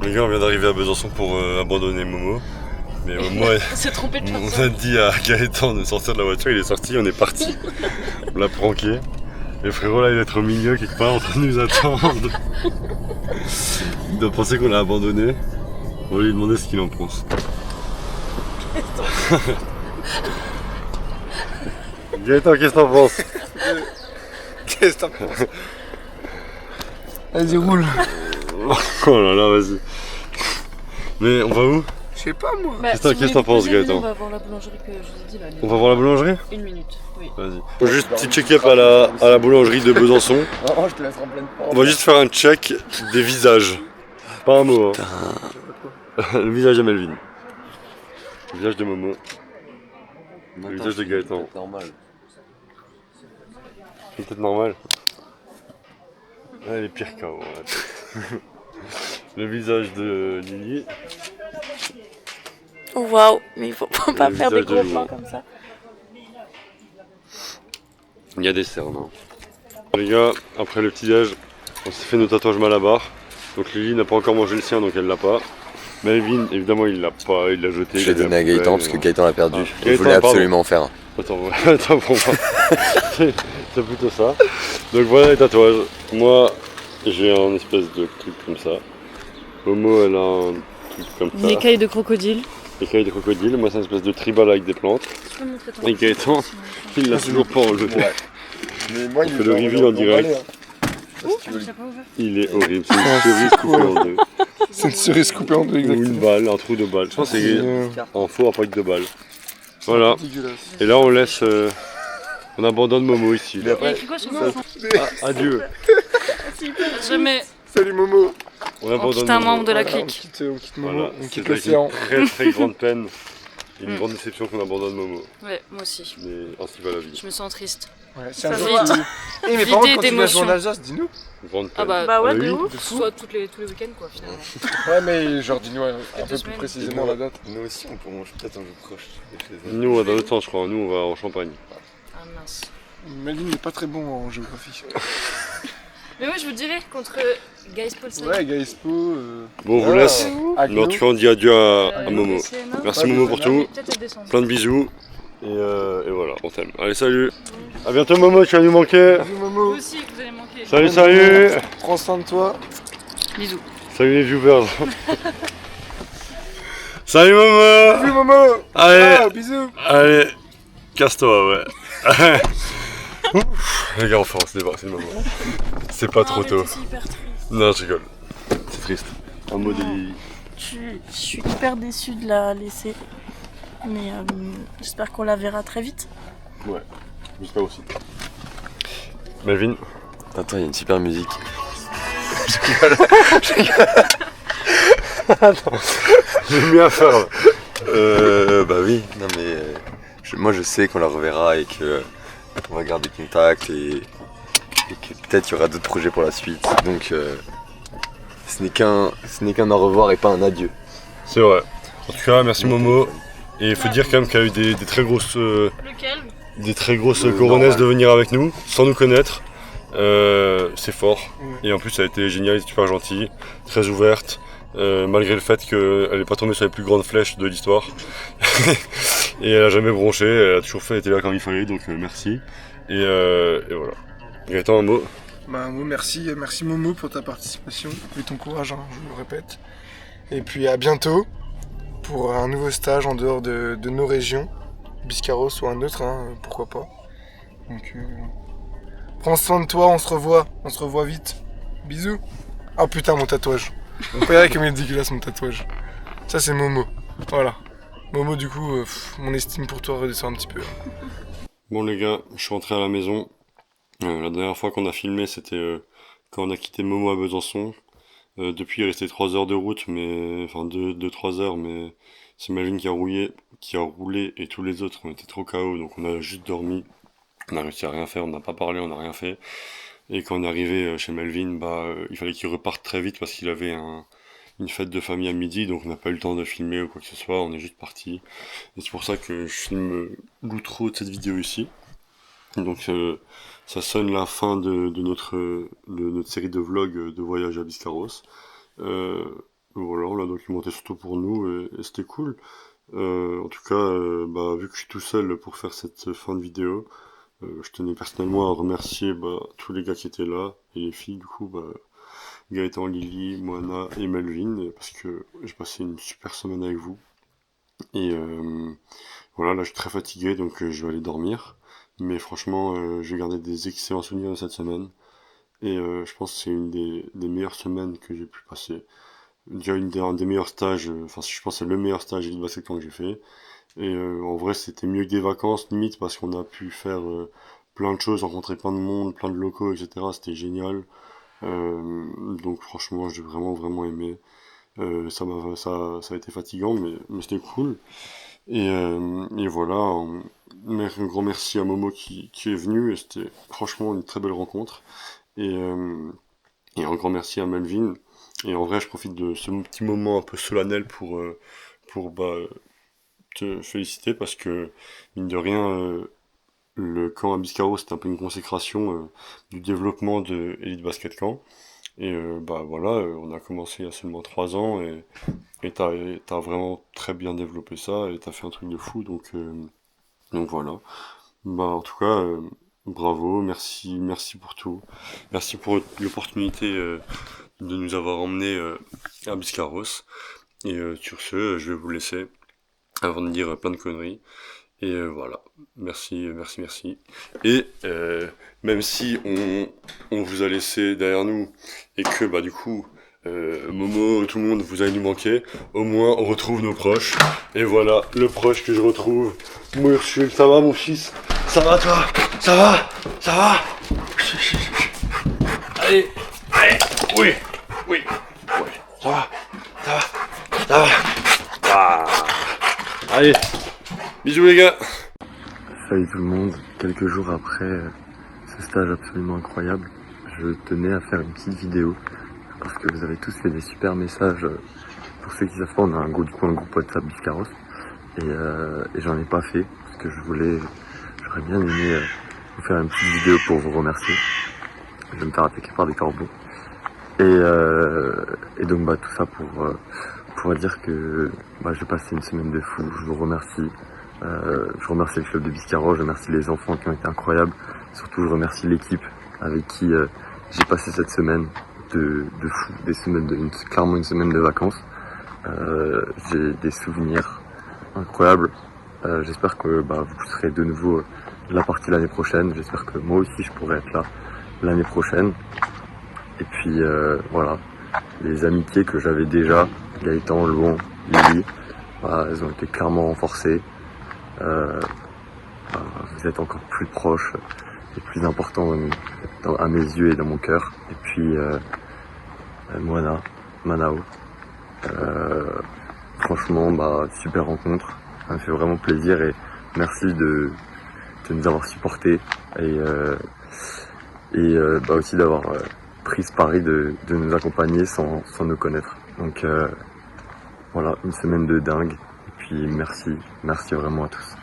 Les gars, on vient d'arriver à Besançon pour abandonner Momo. Mais moi, On s'est trompé de on personne. a dit à Gaëtan de sortir de la voiture, il est sorti, on est parti. On l'a pranké. Et frérot là, il va être au milieu quelque part en train de nous attendre. Il doit penser qu'on l'a abandonné. On va lui demander ce qu'il en pense. Gaëtan, qu'est-ce que t'en penses? Qu'est-ce que t'en penses? Vas-y, roule. Oh là là, vas-y. Mais on va où? Je sais pas moi. Bah, Qu'est-ce que si vous t'en voulez penses, vous poser, Gaëtan? On va voir la boulangerie que je vous ai dit là. On va voir la boulangerie? Une minute, oui. Vas-y. Juste petit check-up à la boulangerie de Besançon. Oh, je te laisse en pleine porte. On va juste faire un check des visages. Pas un mot, hein. Le visage de Melvin. Le visage de Momo. Le visage de Gaëtan. C'est normal. C'est peut-être normal. Ah, elle est pire KO. Ouais. Le visage de Lily. Oh, waouh, mais il faut pas Le faire des visage de gros Lou. plans comme ça. Il y a des cernes. Hein. Les gars, après le petit déj, on s'est fait nos tatouages Malabar. Donc Lily n'a pas encore mangé le sien, donc elle l'a pas. Melvin, évidemment, il l'a pas, il l'a jeté. Je l'ai donné à Gaëtan parce que Gaëtan l'a perdu. Ah, Il Gaëtan, voulait pardon. absolument en faire un. Attends pour moi. C'est plutôt ça. Donc voilà les tatouages. Moi, j'ai un espèce de truc comme ça. Momo, elle a un truc comme Une ça. écaille de crocodile. Écaille de crocodile. Moi, c'est une espèce de tribal avec des plantes. Tu peux montrer ton Et Gaëtan, il l'a toujours pas enlevé. Mais moi, On fait le reveal en direct. Tu l'as pas ouvert? Il est horrible. C'est une cerise coupée en deux. C'est une cerise coupée en deux, Ou une exactement. balle, un trou de balle. Je pense que c'est en faux impact de balle. Voilà. Dégueulasse. Et là, on laisse. On abandonne Momo ici. Il y a écrit quoi sur le Adieu. Jamais. Salut Momo. On On abandonne quitte un Momo. membre de la Voilà, clique. on quitte Momo, Voilà, on c'est quitte avec l'océan. une très grande peine et une grande déception qu'on abandonne Momo. Ouais, moi aussi. Mais ainsi va la vie. Je me sens triste. Ouais, c'est Ça un fait jour. vite. Eh, mais Vidé par contre, quand tu vas jouer d'émotions. en Alsace, dis-nous. Une grande Ah peine. bah ouais, oui. de ouf. soit tous les week-ends quoi finalement. Ouais, mais genre, dis-nous un peu 2 plus semaines. précisément la date. Nous aussi, on peut manger peut-être un jeu proche. Nous, on va dans le temps, je crois. Nous, on va en Champagne. Ah mince. Melvin n'est pas très bon en géographie. Mais moi je vous dirais contre Guys Paulsen. Ouais, Gaëspo. Bon, on vous laisse. Mais en tout cas, on dit adieu à Momo. Merci Momo pour tout. Peut-être elle descend. Plein de bisous. Et voilà, on t'aime. Allez, salut. À bientôt, Momo, tu vas nous manquer. Salut Vous Momo. aussi vous allez manquer. Salut, salut. Prends soin de toi. Bisous. Salut les viewers. Salut, Momo. Salut Momo. Allez, Ah, bisous. allez. Casse-toi, ouais. Ouf. Les gars, enfin, on se débarrasse le moment. C'est pas trop tôt. C'est hyper triste. Non, je rigole. C'est triste. Un mot de... Je suis hyper déçue de la laisser. Mais j'espère qu'on la verra très vite. Ouais, j'espère aussi. Melvin. Attends, il y a une super musique. J'ai mis à faire là. Bah oui, non mais moi je sais qu'on la reverra et que on va garder contact et que peut-être il y aura d'autres projets pour la suite. Donc ce n'est qu'un au revoir et pas un adieu. C'est vrai. En tout cas, merci Momo. Et il faut dire quand même qu'il y a eu des très grosses, Lequel? des très grosses Le coronesses normal. de venir avec nous, sans nous connaître. C'est fort. Et en plus, ça a été génial, super gentil, très ouverte. Malgré le fait qu'elle n'est pas tombée sur les plus grandes flèches de l'histoire. Et elle a jamais bronché, elle a toujours fait, elle était là quand il fallait, donc merci. Et voilà. Gaëtan, un mot. Bah, Momo, merci Momo pour ta participation et ton courage, hein, je le répète. Et puis à bientôt pour un nouveau stage en dehors de nos régions, Biscarros ou un autre, hein, pourquoi pas. Donc prends soin de toi, on se revoit vite. Bisous. Ah putain, mon tatouage. On peut y aller comme il est dégueulasse mon tatouage. Ça c'est Momo. Voilà. Momo, du coup, mon estime pour toi redescend un petit peu. Bon les gars, je suis rentré à la maison. La dernière fois qu'on a filmé, c'était quand on a quitté Momo à Besançon. Depuis, il restait 3 heures de route, mais enfin 2-3 heures, mais c'est Melvin qui a roulé et tous les autres, on était trop KO, donc on a juste dormi. On a réussi à rien faire, on n'a pas parlé, on n'a rien fait. Et quand on est arrivé chez Melvin, il fallait qu'il reparte très vite parce qu'il avait une fête de famille à midi, donc on n'a pas eu le temps de filmer ou quoi que ce soit, on est juste parti. Et c'est pour ça que je filme l'outro de cette vidéo ici. Donc ça sonne la fin de notre série de vlogs de voyage à Biscarros. Voilà, on l'a documenté surtout pour nous et c'était cool. En tout cas, vu que je suis tout seul pour faire cette fin de vidéo, je tenais personnellement à remercier tous les gars qui étaient là et les filles du coup, Gaëtan, Lily, Moana et Melvin, parce que j'ai passé une super semaine avec vous. Et voilà, là je suis très fatigué donc je vais aller dormir. Mais franchement, j'ai gardé des excellents souvenirs de cette semaine. Et je pense que c'est une des meilleures semaines que j'ai pu passer. Déjà un des meilleurs stages, je pense que c'est le meilleur stage de basket que j'ai fait. Et en vrai, c'était mieux que des vacances, limite, parce qu'on a pu faire plein de choses, rencontrer plein de monde, plein de locaux, etc. C'était génial. Donc franchement, j'ai vraiment aimé. Ça a été fatigant, mais c'était cool. Et voilà, un grand merci à Momo qui est venu, et c'était franchement une très belle rencontre. Et un grand merci à Melvin. Et en vrai, je profite de ce petit moment un peu solennel pour te féliciter parce que, mine de rien, le camp à Biscarros, c'était un peu une consécration du développement de Elite Basket Camp. Et bah voilà, on a commencé il y a seulement 3 ans et t'as vraiment très bien développé ça et t'as fait un truc de fou, donc voilà. Bah en tout cas, bravo, merci pour tout. Merci pour l'opportunité de nous avoir emmenés à Biscarrosse. Et sur ce, je vais vous laisser avant de dire plein de conneries. Et voilà, merci. Et même si on vous a laissé derrière nous et que bah du coup Momo, tout le monde, vous allez nous manquer, au moins on retrouve nos proches. Et voilà, le proche que je retrouve, mon Ursule, ça va mon fils? Ça va toi? Ça va? Ça va? Allez, oui, ça va. Ah. Allez, bisous les gars. Salut tout le monde, quelques jours après ce stage absolument incroyable, je tenais à faire une petite vidéo parce que vous avez tous fait des super messages. Pour ceux qui savent pas, on a un groupe WhatsApp Biscarrosse et j'en ai pas fait parce que j'aurais bien aimé vous faire une petite vidéo pour vous remercier. Je vais me faire attaquer par des corbeaux et donc bah tout ça pour dire que bah, j'ai passé une semaine de fou. Je vous remercie. Je remercie le club de Biscarrosse, je remercie les enfants qui ont été incroyables. Surtout, je remercie l'équipe avec qui j'ai passé cette semaine de fou, clairement une semaine de vacances. J'ai des souvenirs incroyables. J'espère que vous serez de nouveau de la partie l'année prochaine. J'espère que moi aussi je pourrai être là l'année prochaine. Et puis voilà, les amitiés que j'avais déjà, Gaëtan, Louan, Lily, elles ont été clairement renforcées. Vous êtes encore plus proches et plus importants à mes yeux et dans mon cœur. Et puis Manao, franchement super rencontre, ça me fait vraiment plaisir et merci de nous avoir supportés et aussi d'avoir pris ce pari de nous accompagner sans nous connaître. Donc voilà, une semaine de dingue et puis merci vraiment à tous.